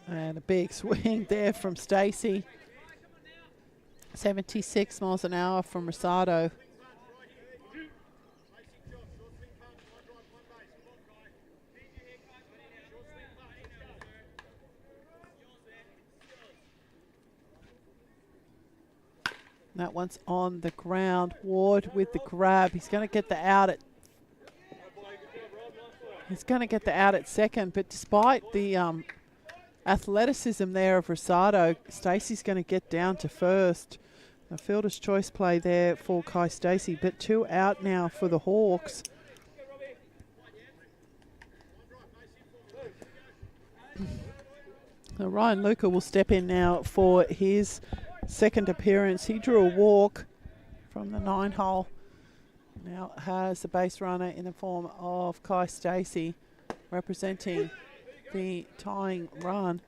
And a big swing there from Stacey. 76 miles an hour from Rosado. That one's on the ground. Ward with the grab. He's going to get the out at. He's going to get the out at second, but despite the athleticism there of Rosado, Stacey's going to get down to first. A fielder's choice play there for Kai Stacey, but 2 out now for the Hawks. So Ryan Luca will step in now for his second appearance. He drew a walk from the 9 hole. Now has the base runner in the form of Kai Stacey representing the tying run.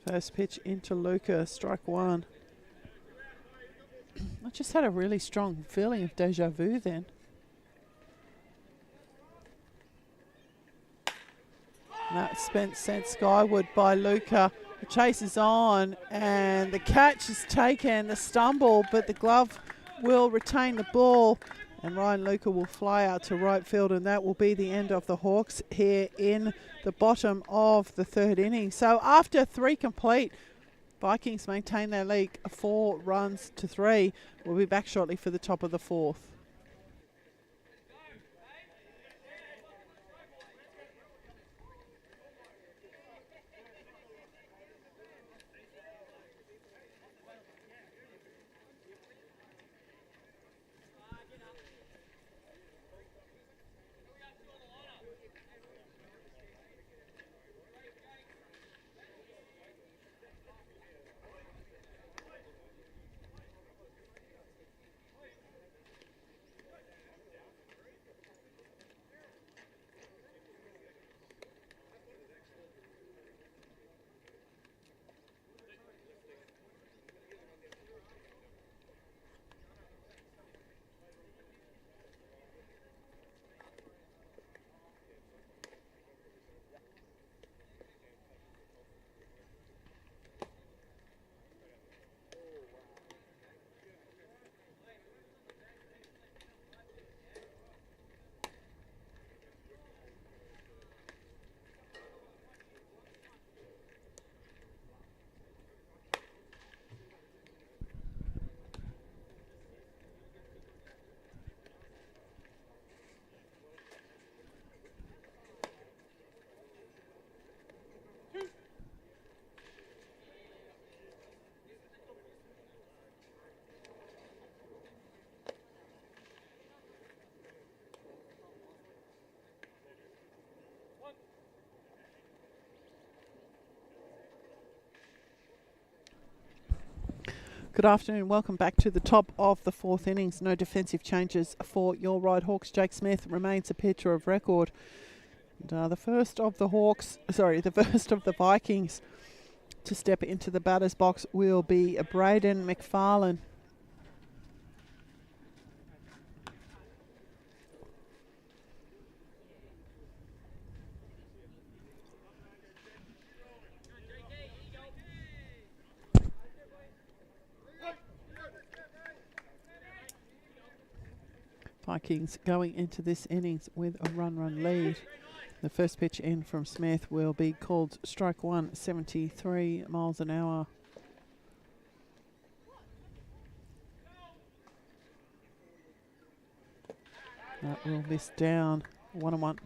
First pitch into Luca, strike 1. I just had a really strong feeling of deja vu then. That's sent skyward by Luca. The chase is on and the catch is taken, the stumble, but the glove will retain the ball and Ryan Luca will fly out to right field, and that will be the end of the Hawks here in the bottom of the third inning. So after 3 complete, Vikings maintain their lead 4-3. We'll be back shortly for the top of the 4th. Good afternoon. Welcome back to the top of the fourth innings. No defensive changes for your Ryde Hawks. Jake Smith remains a pitcher of record. And, the first of the Vikings to step into the batter's box will be Braden McFarlane. Vikings going into this innings with a run lead. The first pitch in from Smith will be called strike one, 73 miles an hour. That will miss down, 1-1.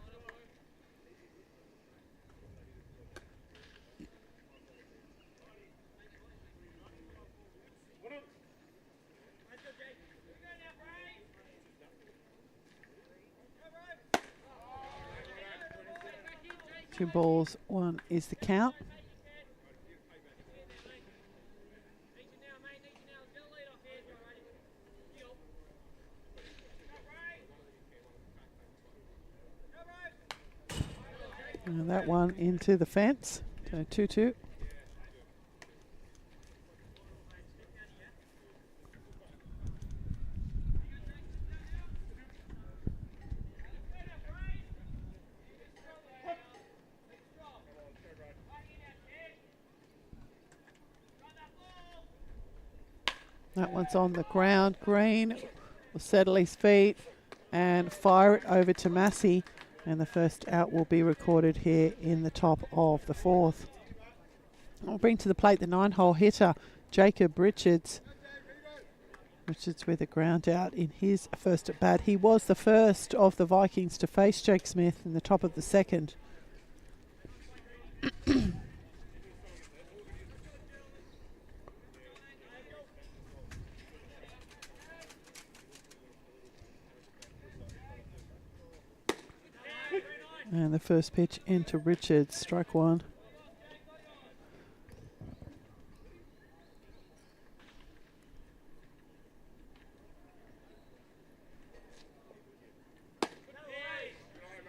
Two balls, one is the count. And that one into the fence, so 2-2. That one's on the ground. Green will settle his feet and fire it over to Massey. And the first out will be recorded here in the top of the fourth. I'll bring to the plate the 9-hole hitter, Jacob Richards. Richards with a ground out in his first at bat. He was the first of the Vikings to face Jake Smith in the top of the second. And the first pitch into Richards, strike one.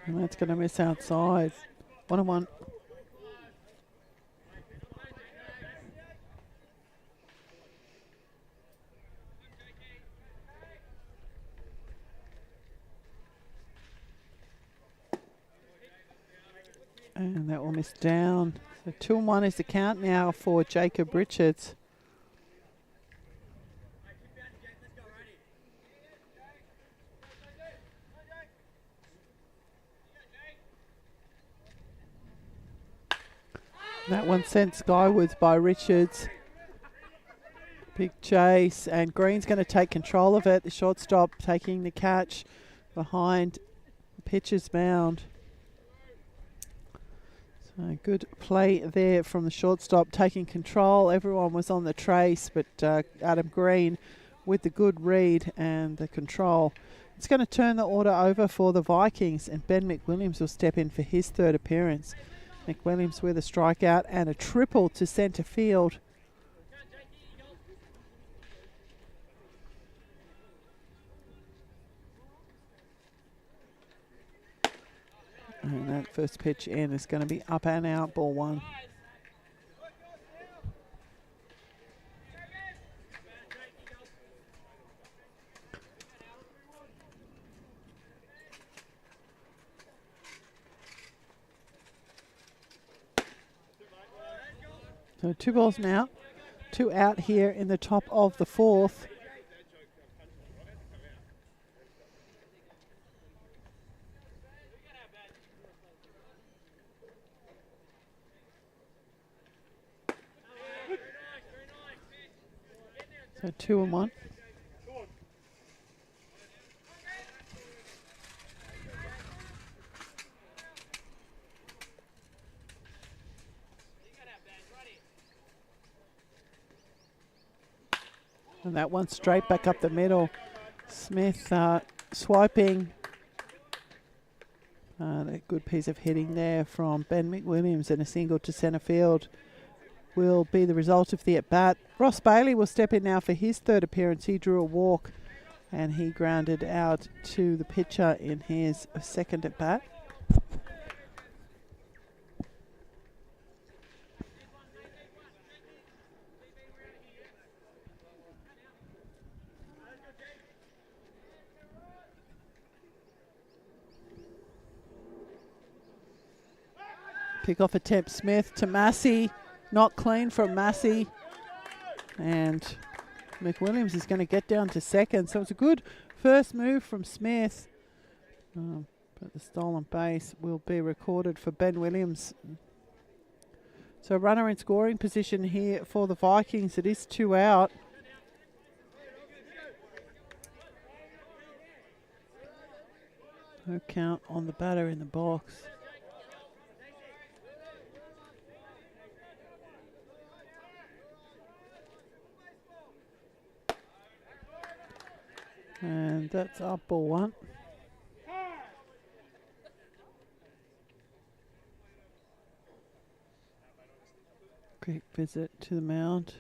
And that's going to miss outside. 1-1. And that will miss down. So 2-1 is the count now for Jacob Richards. That one sent skywards by Richards. Big chase, and Green's going to take control of it. The shortstop taking the catch behind the pitcher's mound. So good play there from the shortstop, taking control. Everyone was on the trace, but Adam Green with the good read and the control. It's going to turn the order over for the Vikings, and Ben McWilliams will step in for his third appearance. McWilliams with a strikeout and a triple to centre field. And that first pitch in is going to be up and out, ball one. So 2 balls now, 2 out here in the top of the fourth. So 2-1. And that one straight back up the middle. Smith swiping A good piece of hitting there from Ben McWilliams, and a single to centre field will be the result of the at-bat. Ross Bailey will step in now for his third appearance. He drew a walk and he grounded out to the pitcher in his second at-bat. Pick-off attempt, Smith to Massey. Not clean from Massey. And McWilliams is going to get down to second. So it's a good first move from Smith. But the stolen base will be recorded for Ben Williams. So runner in scoring position here for the Vikings. It is 2 out. No count on the batter in the box. And that's up ball 1. Quick visit to the mound.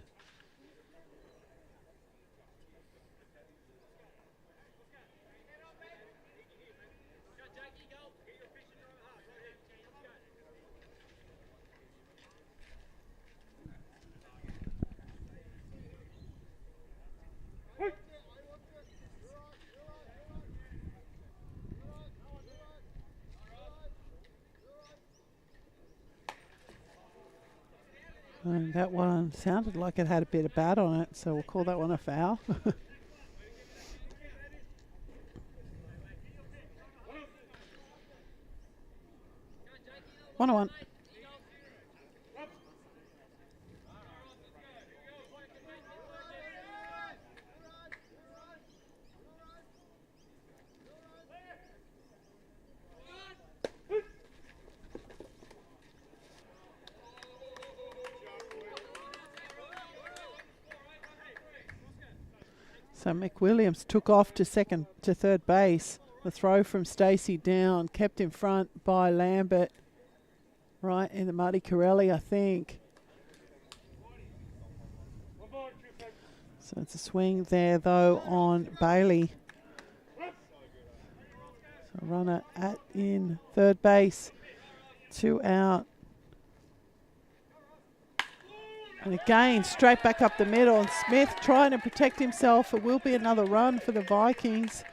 And that one sounded like it had a bit of bat on it, so we'll call that one a foul. 1-1. So McWilliams took off to third base. The throw from Stacey down, kept in front by Lambert. Right in the muddy Corelli, I think. So it's a swing there, though, on Bailey. So runner in third base. 2 out. And again, straight back up the middle. And Smith trying to protect himself. It will be another run for the Vikings.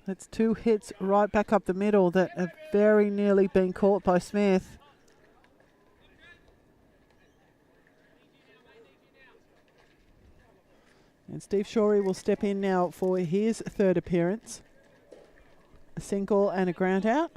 That's 2 hits right back up the middle that have very nearly been caught by Smith. And Steve Shorey will step in now for his third appearance. A single and a ground out.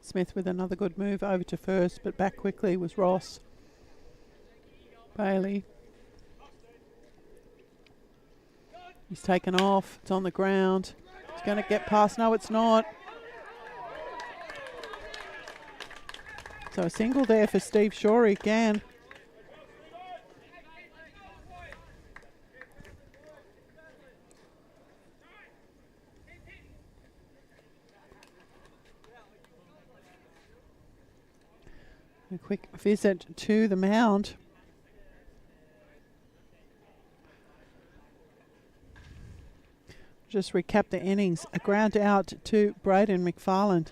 Smith with another good move over to first, but back quickly was Ross. Bailey. He's taken off. It's on the ground. It's going to get past. No, it's not. So a single there for Steve Shorey again. A quick visit to the mound. Just recap the innings. A ground out to Braden McFarland.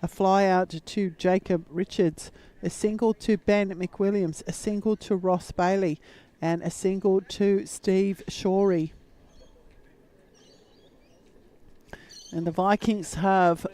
A fly out to Jacob Richards. A single to Ben McWilliams. A single to Ross Bailey. And a single to Steve Shorey. And the Vikings have...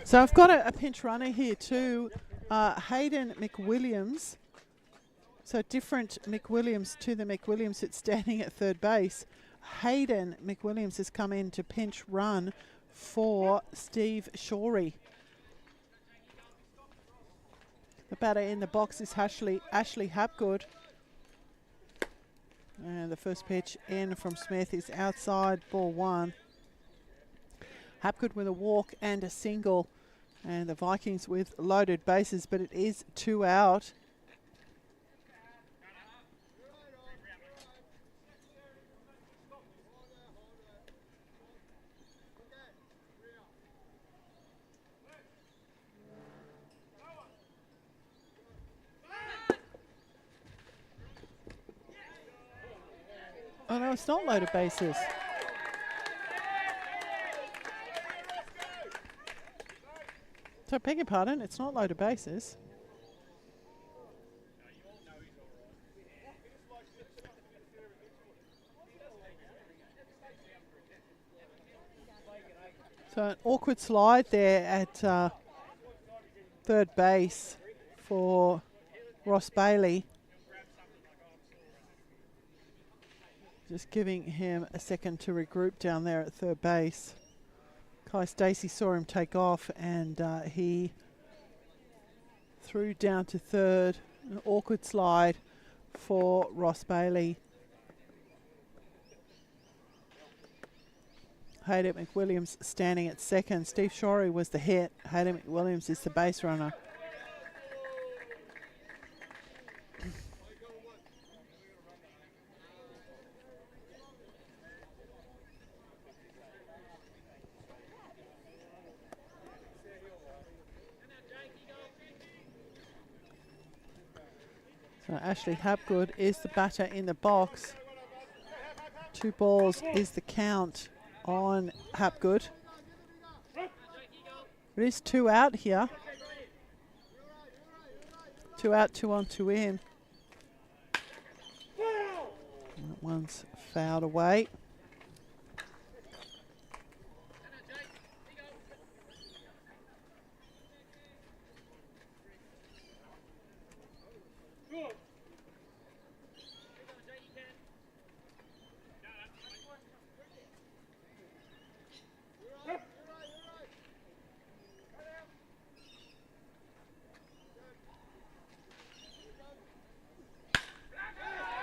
So I've got a pinch runner here too, Hayden McWilliams. So different McWilliams to the McWilliams that's standing at third base. Hayden McWilliams has come in to pinch run for Steve Shorey. The batter in the box is Ashley Hapgood. And the first pitch in from Smith is outside, ball one. Hapgood with a walk and a single. And the Vikings with loaded bases, but it is 2 out. Oh no, it's not loaded bases. So I beg your pardon, it's not loaded bases. So an awkward slide there at third base for Ross Bailey. Just giving him a second to regroup down there at third base. Kai Stacey saw him take off and he threw down to third. An awkward slide for Ross Bailey. Hayden McWilliams standing at second. Steve Shorey was the hit. Hayden McWilliams is the base runner. So Ashley Hapgood is the batter in the box. 2 balls is the count on Hapgood. It is 2 out here. 2 out, 2 on, 2 in. And that one's fouled away.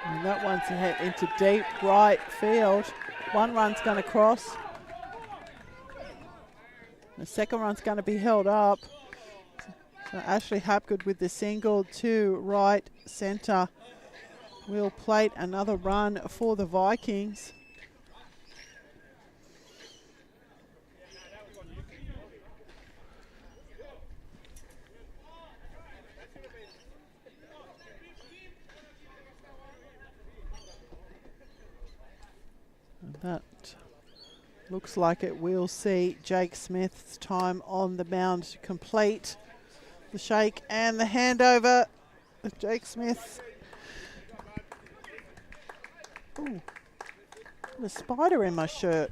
And that one's a hit into deep right field. 1 run's going to cross. The second run's going to be held up. So Ashley Hapgood with the single to right centre will plate another run for the Vikings. That looks like it will see Jake Smith's time on the mound complete. The shake and the handover of Jake Smith. Ooh, the spider in my shirt.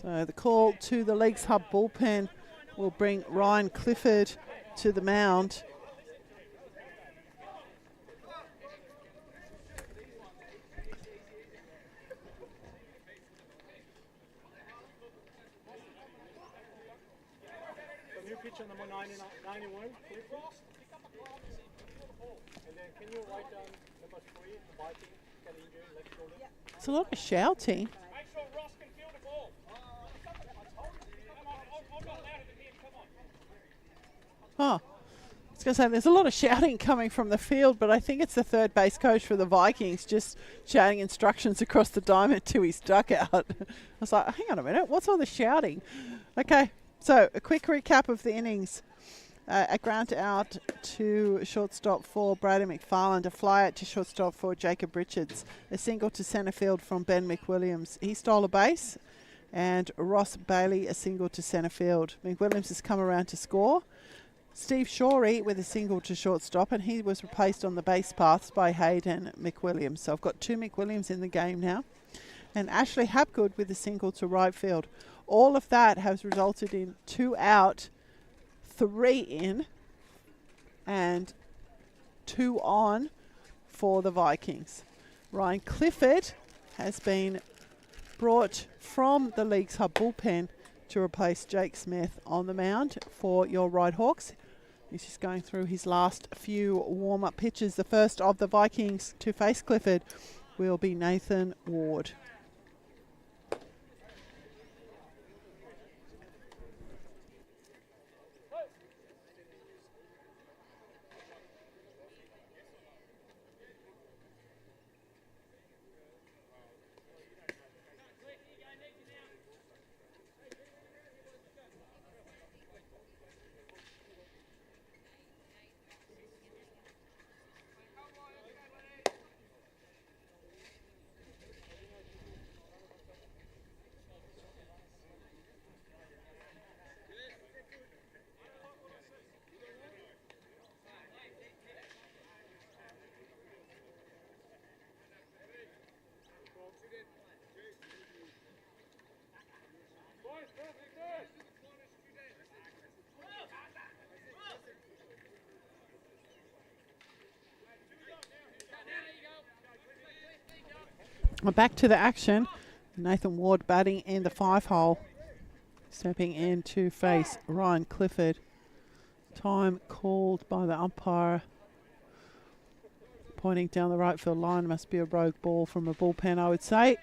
So the call to the Leagues Hub bullpen will bring Ryan Clifford to the mound. Pitcher number 91, please. And then can you write down number 3, the Vikings, got injured, left shoulder? It's a lot of shouting. Make sure Ross can feel the ball. I'm not louder than him, come on. Oh, I was going to say, there's a lot of shouting coming from the field, but I think it's the third base coach for the Vikings just shouting instructions across the diamond to his dugout. I was like, hang on a minute, what's all the shouting? Okay. So a quick recap of the innings. A ground out to shortstop for Brady McFarland, a fly out to shortstop for Jacob Richards, a single to centre field from Ben McWilliams. He stole a base, and Ross Bailey a single to centre field. McWilliams has come around to score. Steve Shorey with a single to shortstop, and he was replaced on the base paths by Hayden McWilliams. So I've got 2 McWilliams in the game now. and Ashley Hapgood with a single to right field. All of that has resulted in 2 out, 3 in, and 2 on for the Vikings. Ryan Clifford has been brought from the Leagues Hub bullpen to replace Jake Smith on the mound for your Ryde Hawks. He's just going through his last few warm-up pitches. The first of the Vikings to face Clifford will be Nathan Ward. Back to the action. Nathan Ward batting in the 5-hole. Stepping in to face Ryan Clifford. Time called by the umpire. Pointing down the right field line. Must be a rogue ball from a bullpen, I would say.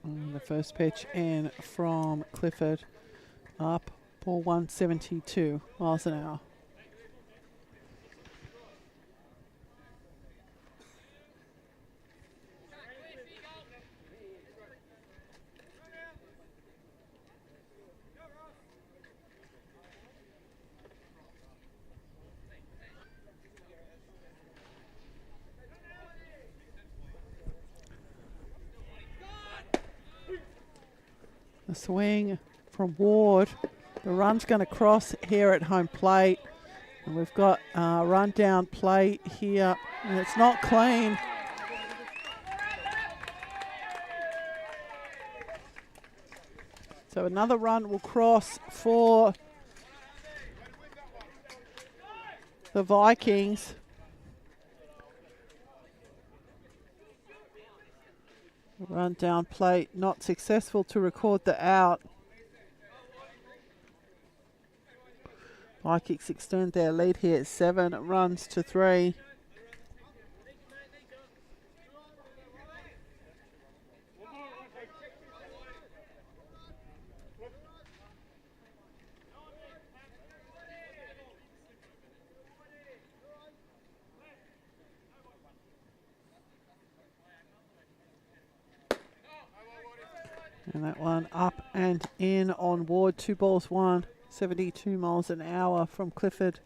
And the first pitch in from Clifford. Up, ball 172 miles an hour. The swing from Ward. The run's going to cross here at home plate. And we've got a run down play here. And it's not clean. So another run will cross for the Vikings. Run down plate, not successful to record the out. Vikings extend their lead here at 7 runs to 3. And that one up and in on Ward. 2 balls, 1. 72 miles an hour from Clifford.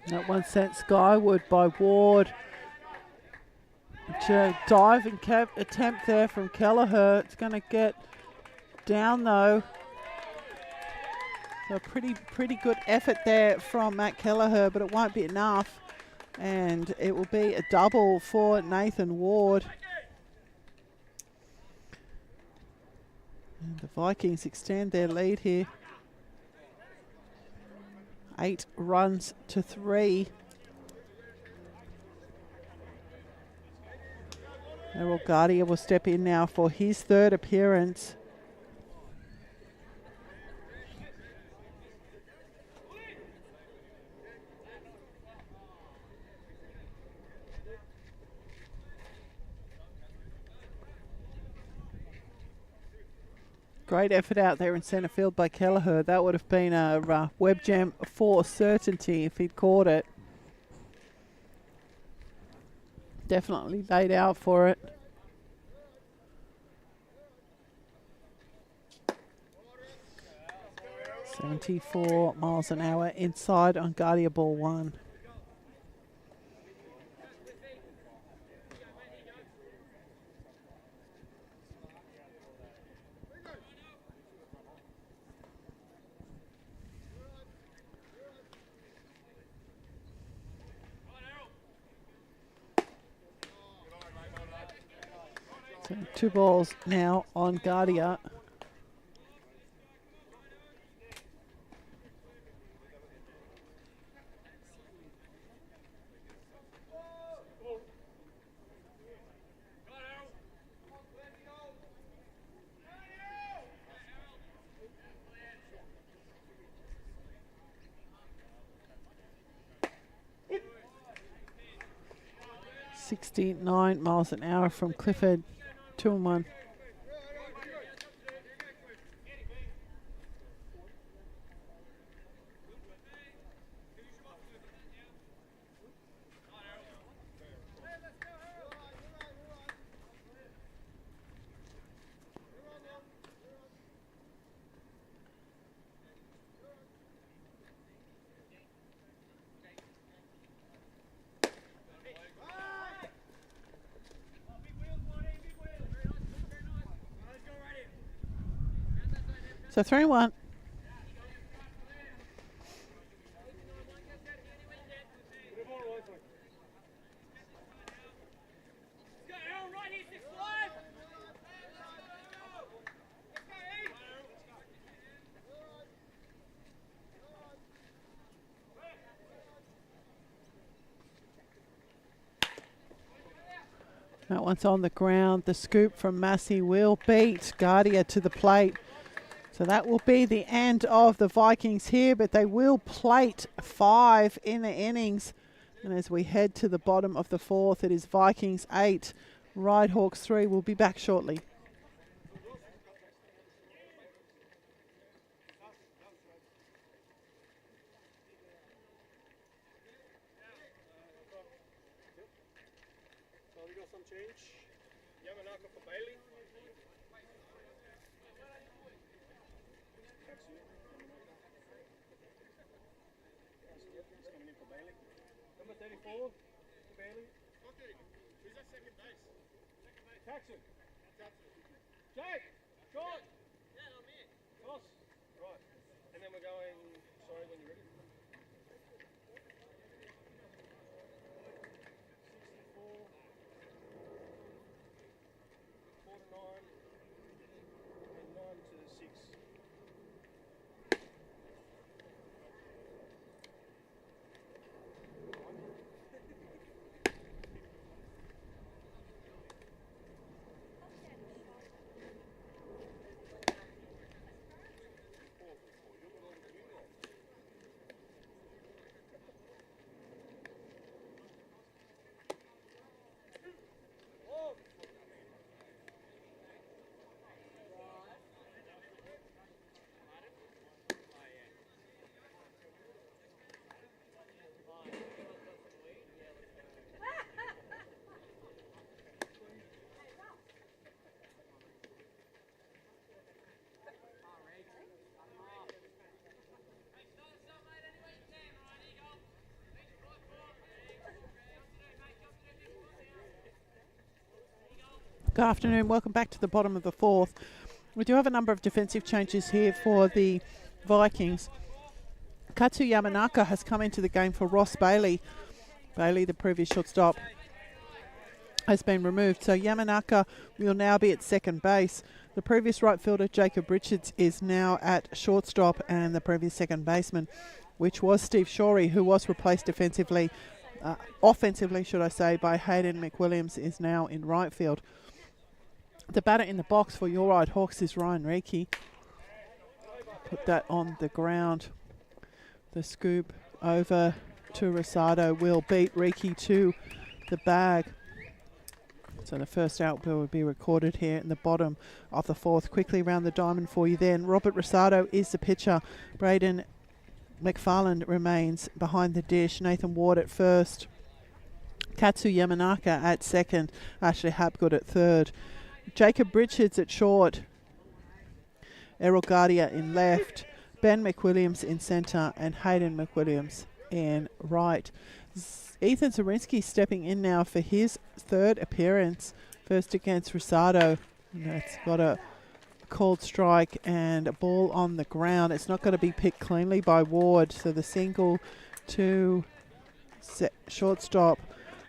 That one sent skyward by Ward. Dive and attempt there from Kelleher. It's going to get down though. So pretty good effort there from Matt Kelleher, but it won't be enough. And it will be a double for Nathan Ward. And the Vikings extend their lead here. 8 runs to 3. Errol Guardia will step in now for his 3rd appearance. Great effort out there in centre field by Kelleher. That would have been a web jam for certainty if he'd caught it. Definitely laid out for it. .74 miles an hour inside on Guardia ball 1. So 2 balls now on Guardia. .69 miles an hour from Clifford. 2 and 1. So 3-1. That one's on the ground. The scoop from Massey will beat Guardia to the plate. So that will be the end of the Vikings here, but they will plate 5 in the innings. And as we head to the bottom of the 4th, it is Vikings 8, Ryde Hawks 3. We'll be back shortly. So we got some change. Yamanaka for Bailey. Number 34, Bailey. Okay, who's that second base? Jackson. Jake, short. Yeah, I'm here. Toss. Right. And then we're going, sorry, when you're ready. 64, 4 to 9, and 9 to 6. Good afternoon. Welcome back to the bottom of the 4th. We do have a number of defensive changes here for the Vikings. Katsu Yamanaka has come into the game for Ross Bailey. Bailey, the previous shortstop, has been removed. So Yamanaka will now be at second base. The previous right fielder, Jacob Richards, is now at shortstop, and the previous second baseman, which was Steve Shorey, who was replaced offensively, should I say, by Hayden McWilliams, is now in right field. The batter in the box for your Ryde Hawks is Ryan Reiki. Put that on the ground. The scoop over to Rosado will beat Reiki to the bag. So the first out will be recorded here in the bottom of the fourth. Quickly around the diamond for you then. Robert Rosado is the pitcher. Braden McFarland remains behind the dish. Nathan Ward at first. Katsu Yamanaka at second. Ashley Hapgood at third. Jacob Richards at short. Errol Guardia in left. Ben McWilliams in centre. And Hayden McWilliams in right. Ethan Zarinsky stepping in now for his third appearance. First against Rosado. That's got a called strike and a ball on the ground. It's not going to be picked cleanly by Ward. So the single to shortstop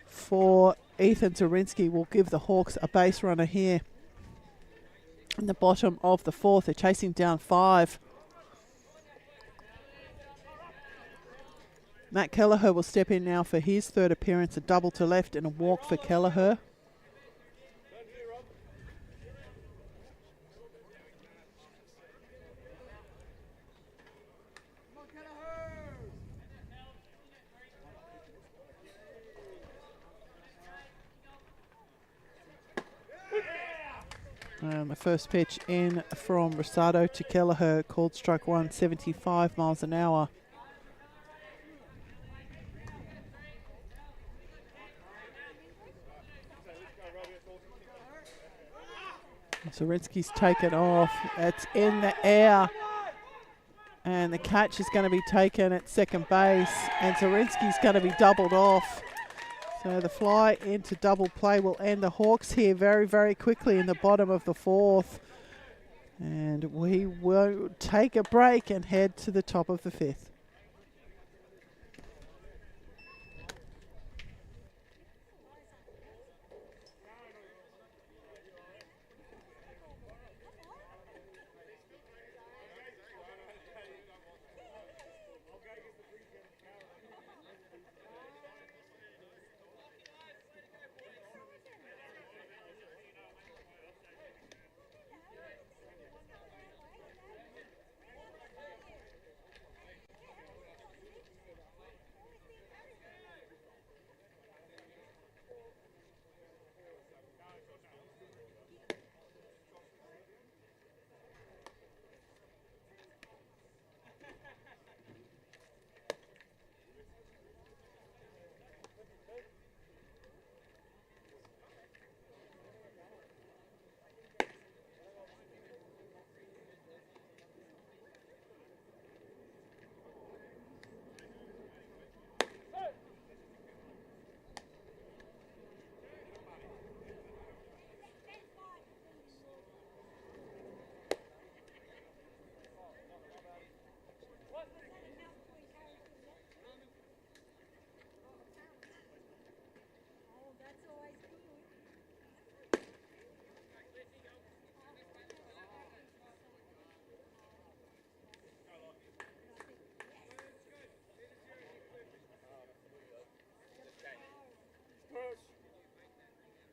for Ethan Zarinsky will give the Hawks a base runner here. In the bottom of the fourth, they're chasing down 5. Matt Kelleher will step in now for his third appearance, a double to left and a walk for Kelleher. And the first pitch in from Rosado to Kelleher, called strike 1, 75 miles an hour. Zarinsky's taken off. It's in the air. And the catch is going to be taken at second base. And Zarinsky's going to be doubled off. So the fly into double play will end the Hawks here very, very quickly in the bottom of the fourth. And we will take a break and head to the top of the fifth.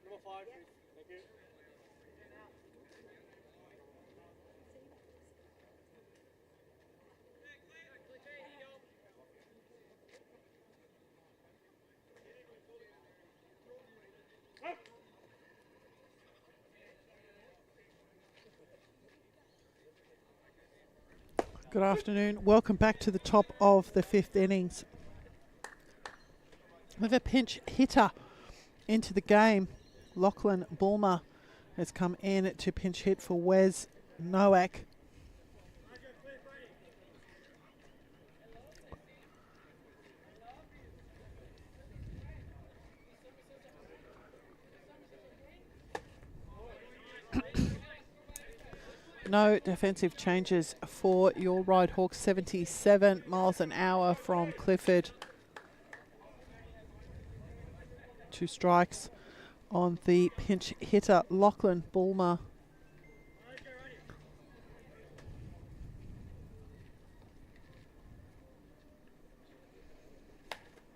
Number 5, thank you. Good afternoon. Welcome back to the top of the fifth innings. With a pinch hitter into the game, Lachlan Bulmer has come in to pinch hit for Wes Nowak. No defensive changes for your Ryde Hawks. 77 miles an hour from Clifford. 2 strikes on the pinch hitter, Lachlan Bulmer.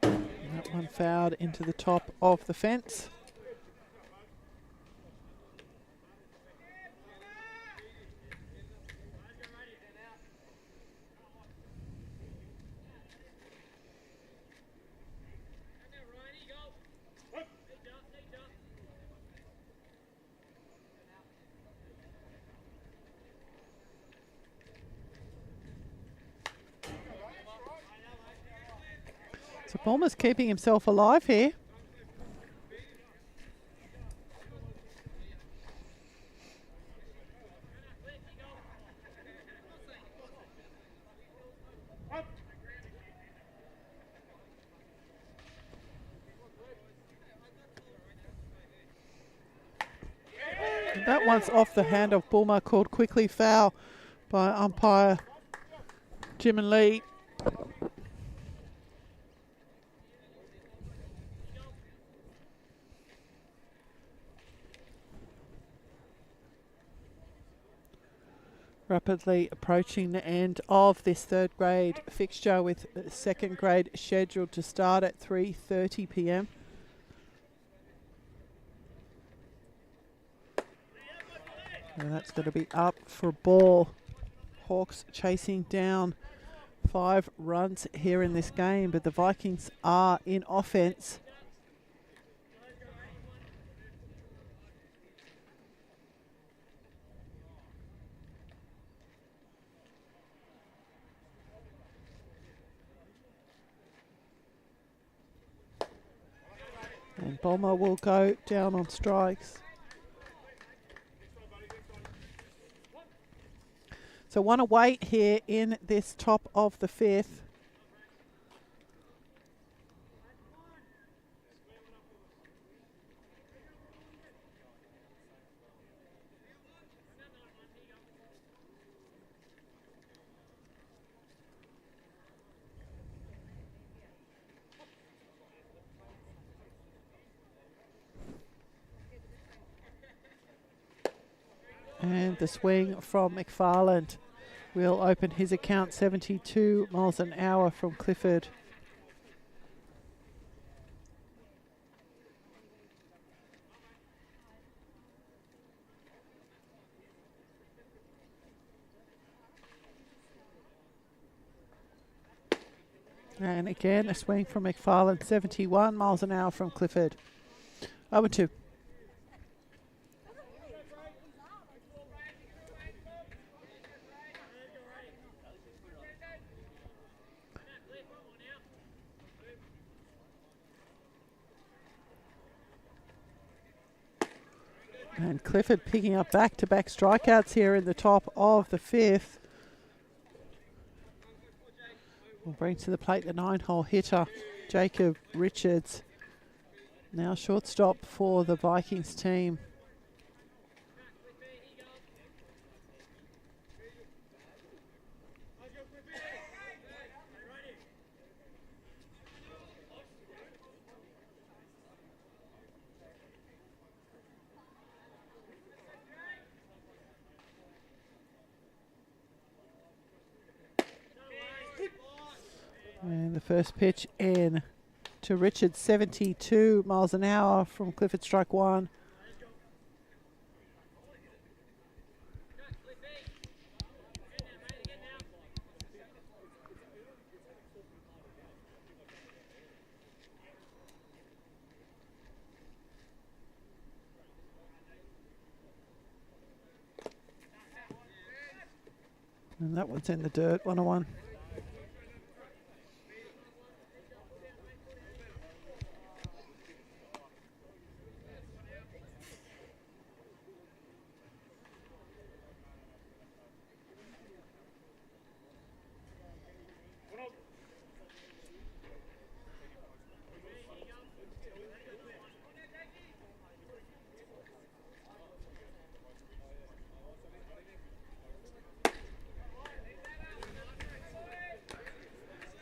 That one fouled into the top of the fence. Bulmer's keeping himself alive here. That one's off the hand of Bulmer, called quickly foul by umpire Jim and Lee. Rapidly approaching the end of this third grade fixture, with second grade scheduled to start at 3:30 p.m. And that's going to be up for ball. Hawks chasing down 5 runs here in this game, but the Vikings are in offense. And Bulmer will go down on strikes. So one away here in this top of the 5th. And the swing from McFarland will open his account. 72 miles an hour from Clifford. And again, a swing from McFarland. 71 miles an hour from Clifford. 0-2. And Clifford picking up back-to-back strikeouts here in the top of the 5th. We'll bring to the plate the 9-hole hitter, Jacob Richards. Now shortstop for the Vikings team. And the first pitch in to Richards, 72 miles an hour from Clifford, strike 1. And that one's in the dirt, 1-1.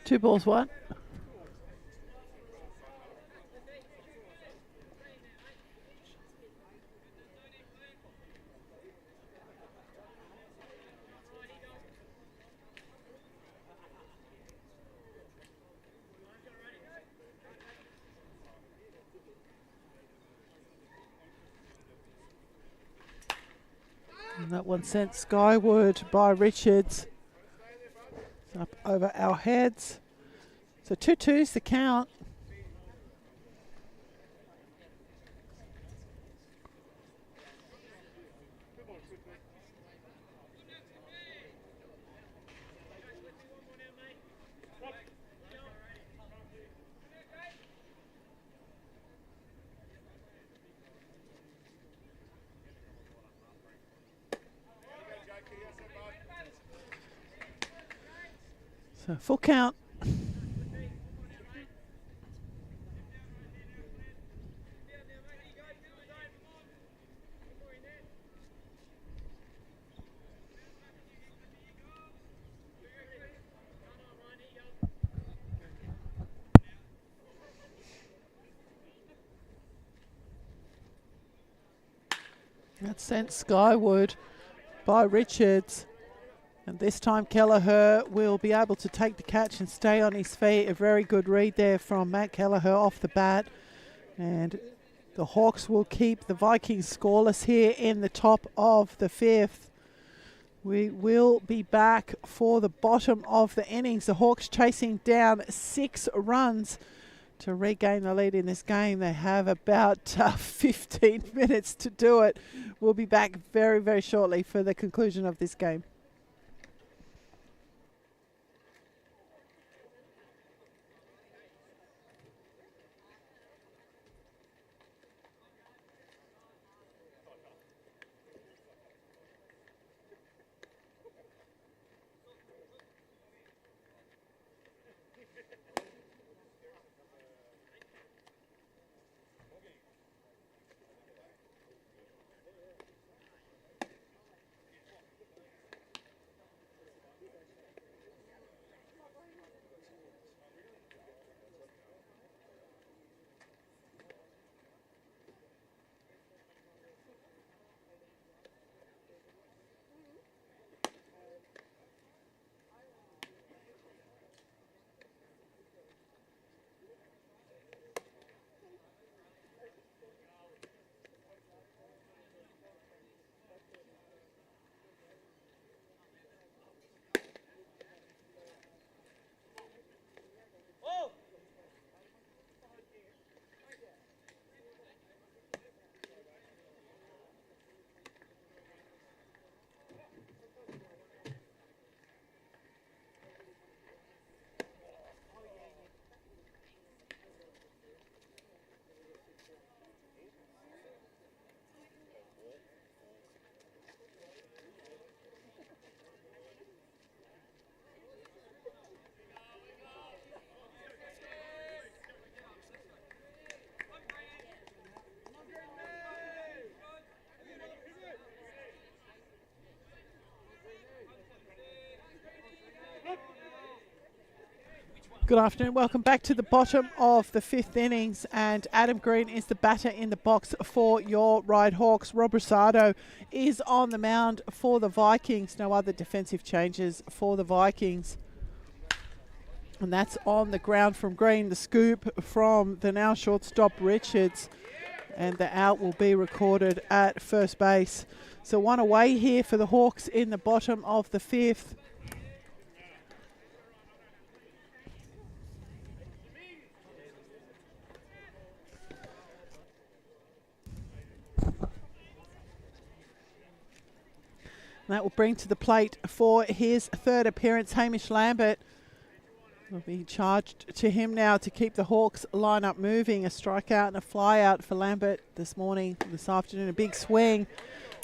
Two balls, 1. And that one sent skyward by Richards. It's up over our heads. So 2-2's the count. So full count. That's sent skyward by Richards. And this time Kelleher will be able to take the catch and stay on his feet. A very good read there from Matt Kelleher off the bat. And the Hawks will keep the Vikings scoreless here in the top of the fifth. We will be back for the bottom of the innings. The Hawks chasing down 6 runs to regain the lead in this game. They have about 15 minutes to do it. We'll be back very, very shortly for the conclusion of this game. Good afternoon. Welcome back to the bottom of the fifth innings, and Adam Green is the batter in the box for your Ryde Hawks. Rob Rosado is on the mound for the Vikings. No other defensive changes for the Vikings. And that's on the ground from Green. The scoop from the now shortstop Richards, and the out will be recorded at first base. So one away here for the Hawks in the bottom of the fifth. That will bring to the plate for his third appearance, Hamish Lambert. Will be charged to him now to keep the Hawks lineup moving. A strikeout and a flyout for Lambert this afternoon. A big swing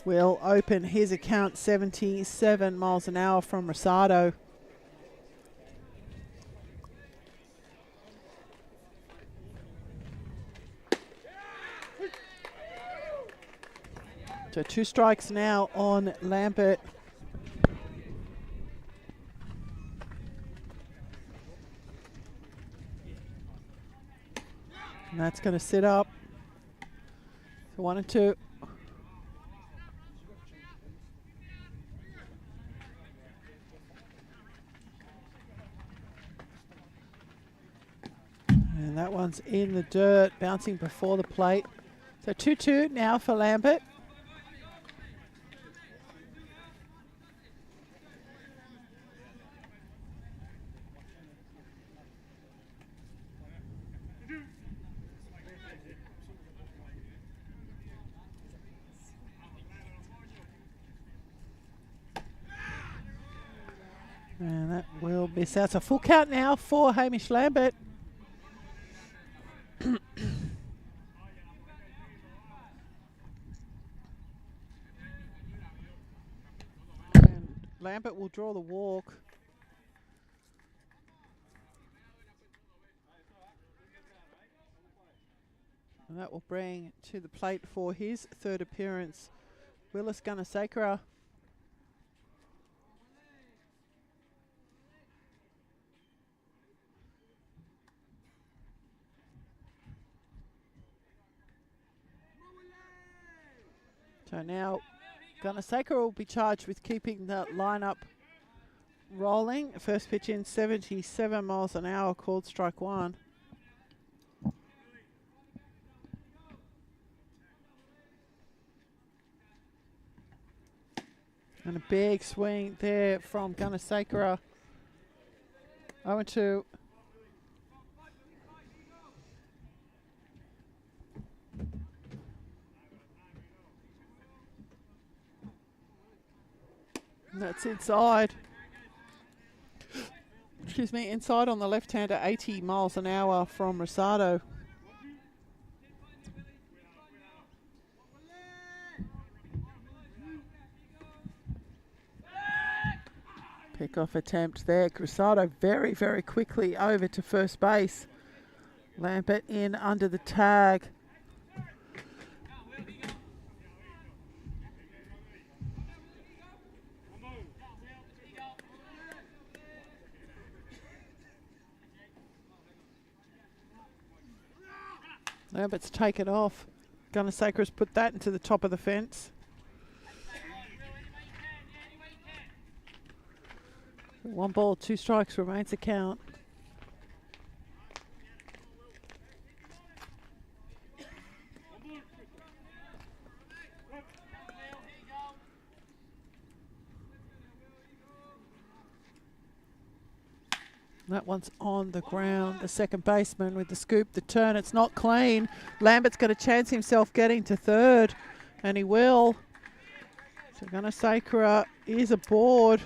will open his account. 77 miles an hour from Rosado. So 2 strikes now on Lambert. And that's going to sit up. So 1 and 2. And that one's in the dirt, bouncing before the plate. So 2-2 now for Lambert. And that will miss out. So full count now for Hamish Lambert. And Lambert will draw the walk. And that will bring to the plate for his third appearance, Willis Gunasakara. So now Gunasakara will be charged with keeping the lineup rolling. First pitch in 77 miles an hour, called strike one. And a big swing there from Gunasakara. 0-2. And that's inside. Excuse me, inside on the left-hander, 80 miles an hour from Rosado. Pick-off attempt there. Rosado very, very quickly over to first base. Lambert in under the tag. Lambert's taken off. Gunasakara's put that into the top of the fence. One ball, two strikes remains the count. That one's on the ground. The second baseman with the scoop, the turn. It's not clean. Lambert's going to chance himself getting to third, and he will. So Gunasakara is aboard.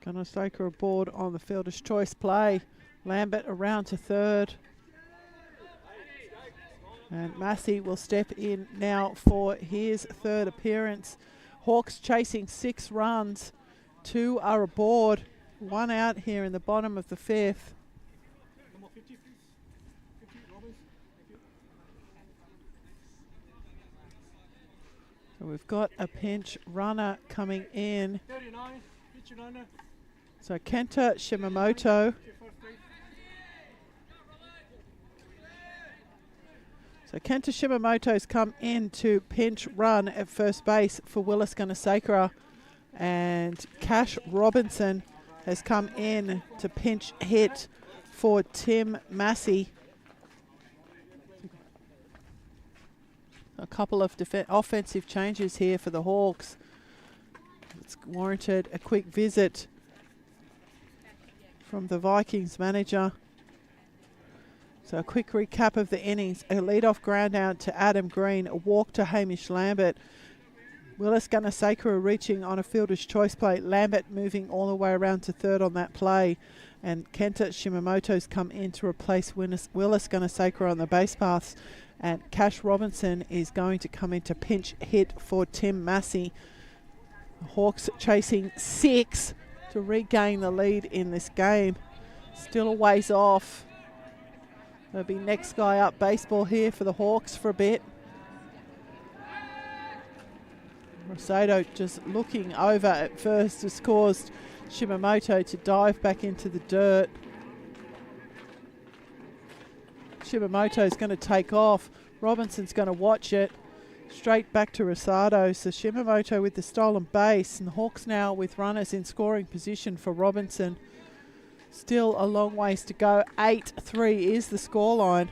Gunasakara aboard on the fielder's choice play. Lambert around to third. And Massey will step in now for his third appearance. Hawks chasing 6 runs. 2 are aboard. 1 out here in the bottom of the 5th. So we've got a pinch runner coming in. So Kenta Shimamoto. So Kenta Shimamoto's come in to pinch run at first base for Willis Gunasakara. And Cash Robinson has come in to pinch hit for Tim Massey. A couple of offensive changes here for the Hawks. It's warranted a quick visit from the Vikings manager. So a quick recap of the innings. A leadoff ground out to Adam Green, a walk to Hamish Lambert. Willis Gunasakara reaching on a fielder's choice play. Lambert moving all the way around to third on that play. And Kenta Shimamoto's come in to replace Willis Gunasakara on the base paths. And Cash Robinson is going to come in to pinch hit for Tim Massey. The Hawks chasing 6 to regain the lead in this game. Still a ways off. There'll be next guy up baseball here for the Hawks for a bit. Rosado just looking over at first has caused Shimamoto to dive back into the dirt. Shimamoto's going to take off. Robinson's going to watch it. Straight back to Rosado. So Shimamoto with the stolen base. And the Hawks now with runners in scoring position for Robinson. Still a long ways to go. 8-3 is the scoreline.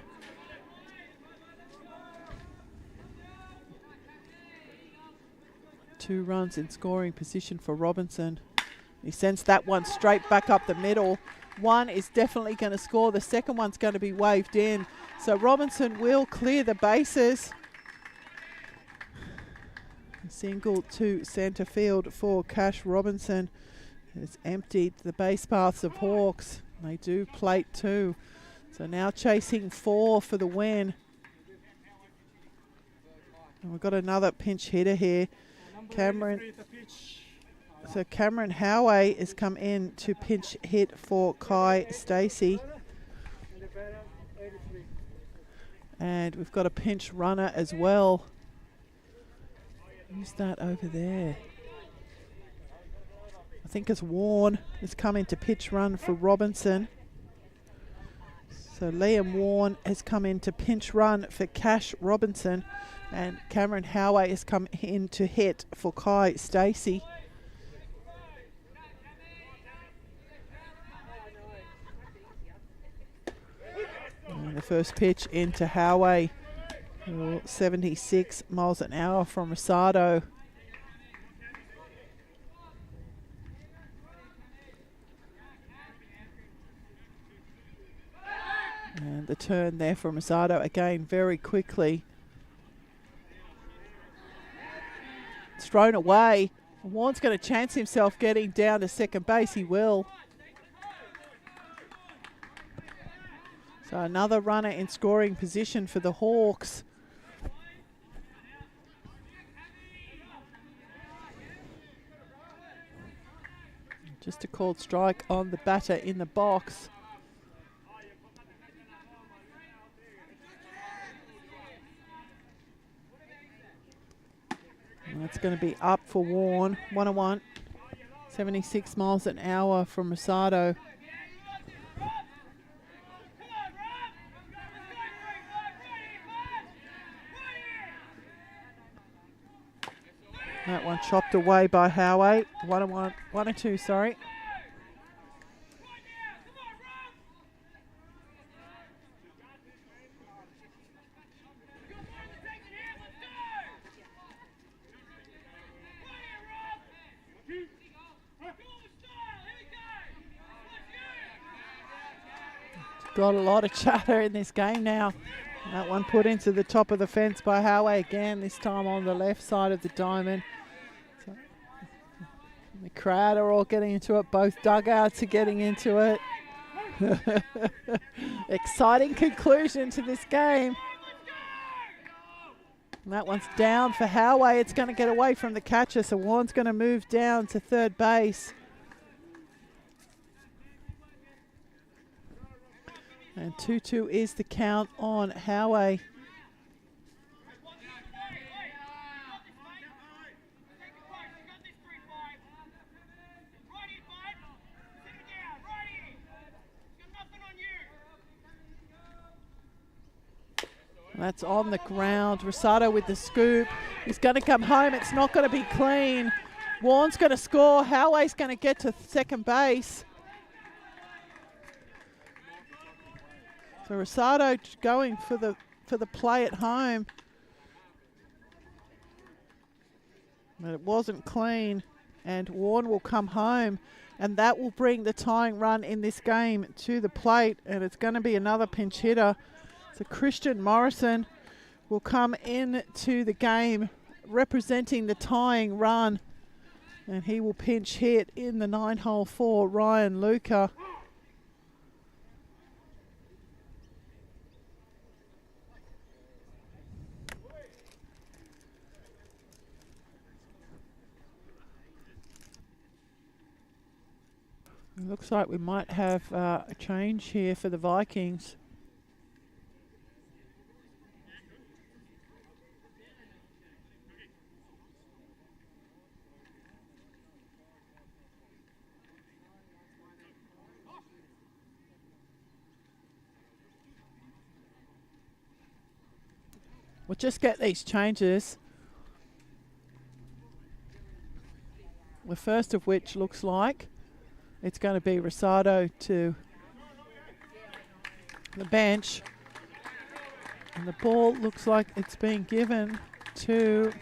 Two runs in scoring position for Robinson. He sends that one straight back up the middle. One is definitely going to score. The second one's going to be waved in. So Robinson will clear the bases. A single to centre field for Cash Robinson. Has emptied the base paths of Hawks. They do plate 2. So now chasing 4 for the win. And we've got another pinch hitter here. Cameron Howey has come in to pinch hit for Kai Stacey. And we've got a pinch runner as well. Who's that over there? I think it's Warren has come into pitch run for Robinson. So Liam Warren has come into pinch run for Cash Robinson, and Cameron Howey has come in to hit for Kai Stacey. And the first pitch into Howey, 76 miles an hour from Rosado. And the turn there from Rosado again very quickly. It's thrown away. Warren's going to chance himself getting down to second base. He will. So another runner in scoring position for the Hawks. Just a called strike on the batter in the box. And that's going to be up for Warren. 1-1. 76 miles an hour from Rosado. That one chopped away by Howey. 1-1, 1-2, sorry. Got a lot of chatter in this game now. That one put into the top of the fence by Howey again, this time on the left side of the diamond. So the crowd are all getting into it. Both dugouts are getting into it. Exciting conclusion to this game. And that one's down for Howey. It's going to get away from the catcher, so Warren's going to move down to third base. And 2-2 is the count on Howey. That's on the ground. Rosado with the scoop. He's going to come home. It's not going to be clean. Warren's going to score. Howey's going to get to second base. So Rosado going for the play at home. But it wasn't clean. And Warren will come home. And that will bring the tying run in this game to the plate. And it's going to be another pinch hitter. So Christian Morrison will come into the game representing the tying run. And he will pinch hit in the 9-hole for Ryan Luca. It looks like we might have a change here for the Vikings. We'll just get these changes. The first of which looks like it's going to be Rosado to the bench. And the ball looks like it's being given to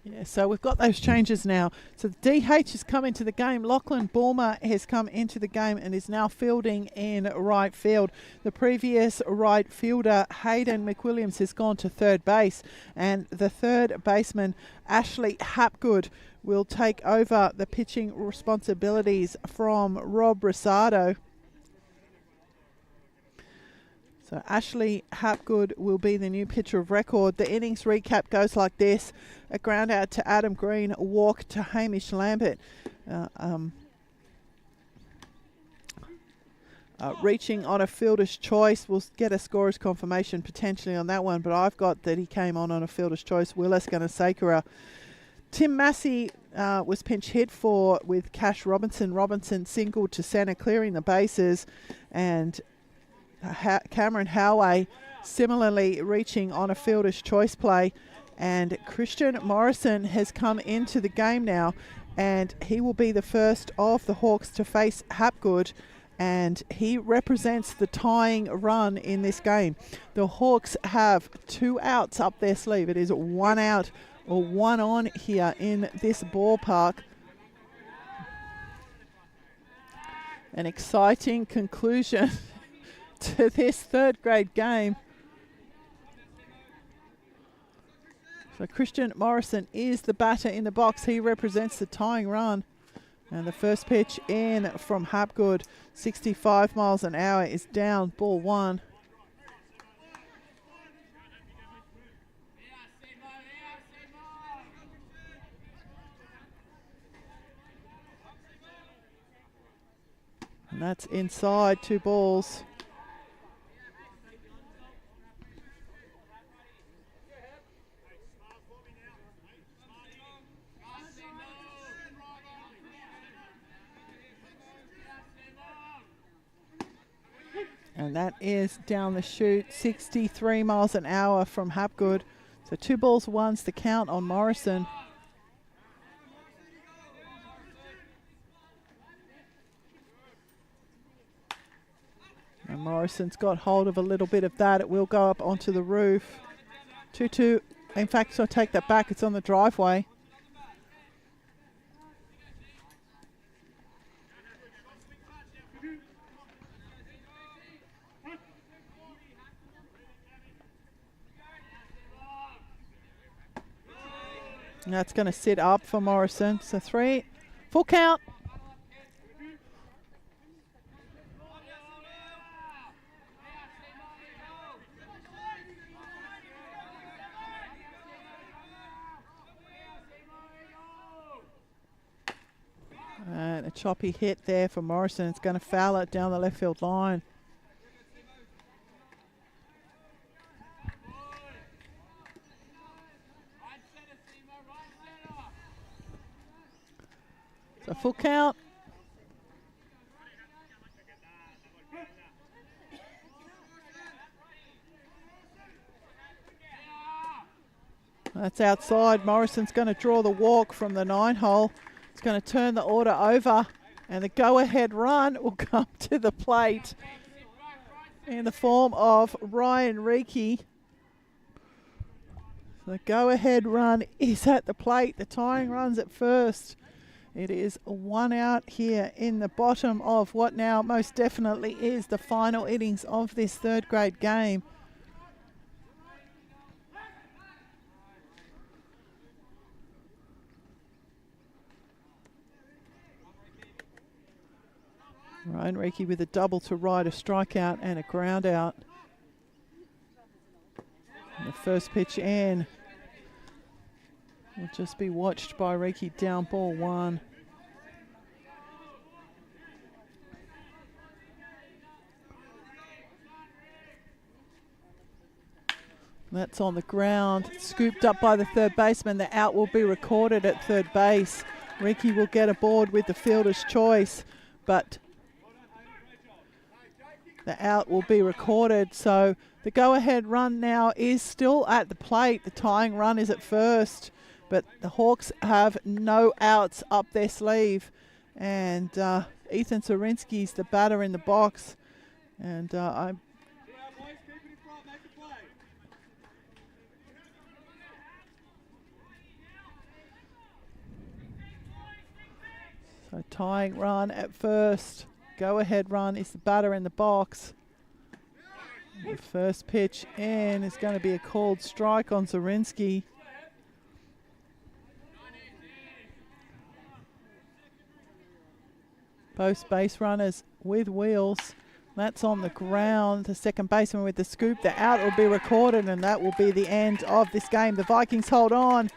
Yeah, so we've got those changes now. So the DH has come into the game. Lachlan Bulmer has come into the game and is now fielding in right field. The previous right fielder, Hayden McWilliams, has gone to third base. And the third baseman, Ashley Hapgood, will take over the pitching responsibilities from Rob Rosado. So Ashley Hapgood will be the new pitcher of record. The innings recap goes like this. A ground out to Adam Green, a walk to Hamish Lambert. Reaching on a fielder's choice. We'll get a scorer's confirmation potentially on that one, but I've got that he came on a fielder's choice. Willis Gunasakura. Tim Massey was pinch hit for with Cash Robinson. Robinson singled to centre, clearing the bases, and Cameron Howey similarly reaching on a fielder's choice play. And Christian Morrison has come into the game now, and he will be the first of the Hawks to face Hapgood, and he represents the tying run in this game. The Hawks have 2 outs up their sleeve. It is 1 out or 1 on here in this ballpark. An exciting conclusion to this third grade game. So Christian Morrison is the batter in the box. He represents the tying run. And the first pitch in from Hapgood, 65 miles an hour, is down, ball 1. And that's inside, 2 balls. And that is down the chute, 63 miles an hour from Hapgood. So 2 balls, 1's the count on Morrison. And Morrison's got hold of a little bit of that. It will go up onto the roof. 2-2. In fact, I'll take that back. It's on the driveway. And that's going to sit up for Morrison. So 3, full count. And a choppy hit there for Morrison. It's going to foul it down the left field line. So full count. That's outside. Morrison's going to draw the walk from the 9 hole. It's going to turn the order over, and the go-ahead run will come to the plate in the form of Ryan Reiki. The go-ahead run is at the plate. The tying run's at first. It is 1 out here in the bottom of what now most definitely is the final innings of this third grade game. Ryan Reiki with a double to Ryde, a strikeout and a ground out. And the first pitch in will just be watched by Reiki, down ball 1. That's on the ground, scooped up by the third baseman. The out will be recorded at third base. Reiki will get aboard with the fielder's choice, but the out will be recorded. So the go-ahead run now is still at the plate. The tying run is at first, but the Hawks have no outs up their sleeve. And Ethan Zorinsky's the batter in the box. And I'm So tying run at first. Go ahead run is the batter in the box. The first pitch in is going to be a called strike on Zorinsky. Both base runners with wheels. That's on the ground. The second baseman with the scoop. The out will be recorded, and that will be the end of this game. The Vikings hold on.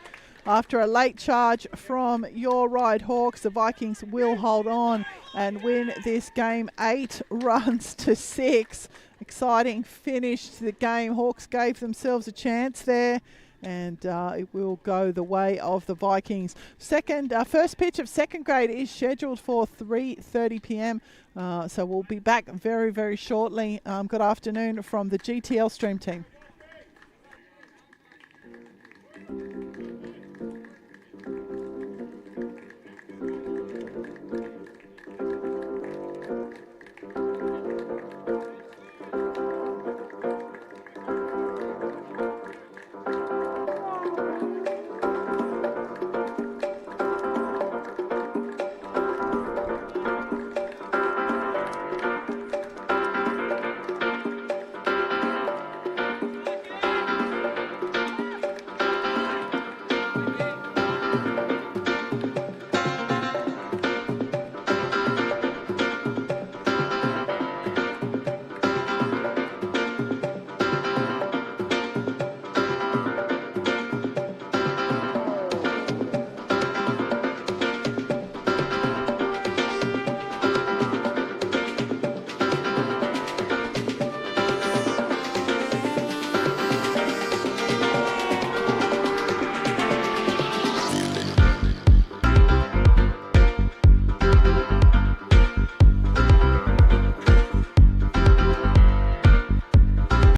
After a late charge from your Ryde Hawks, the Vikings will hold on and win this game 8 runs to 6. Exciting finish to the game. Hawks gave themselves a chance there, and it will go the way of the Vikings. First pitch of second grade is scheduled for 3:30 p.m. So we'll be back very, very shortly. Good afternoon from the GTL Stream Team.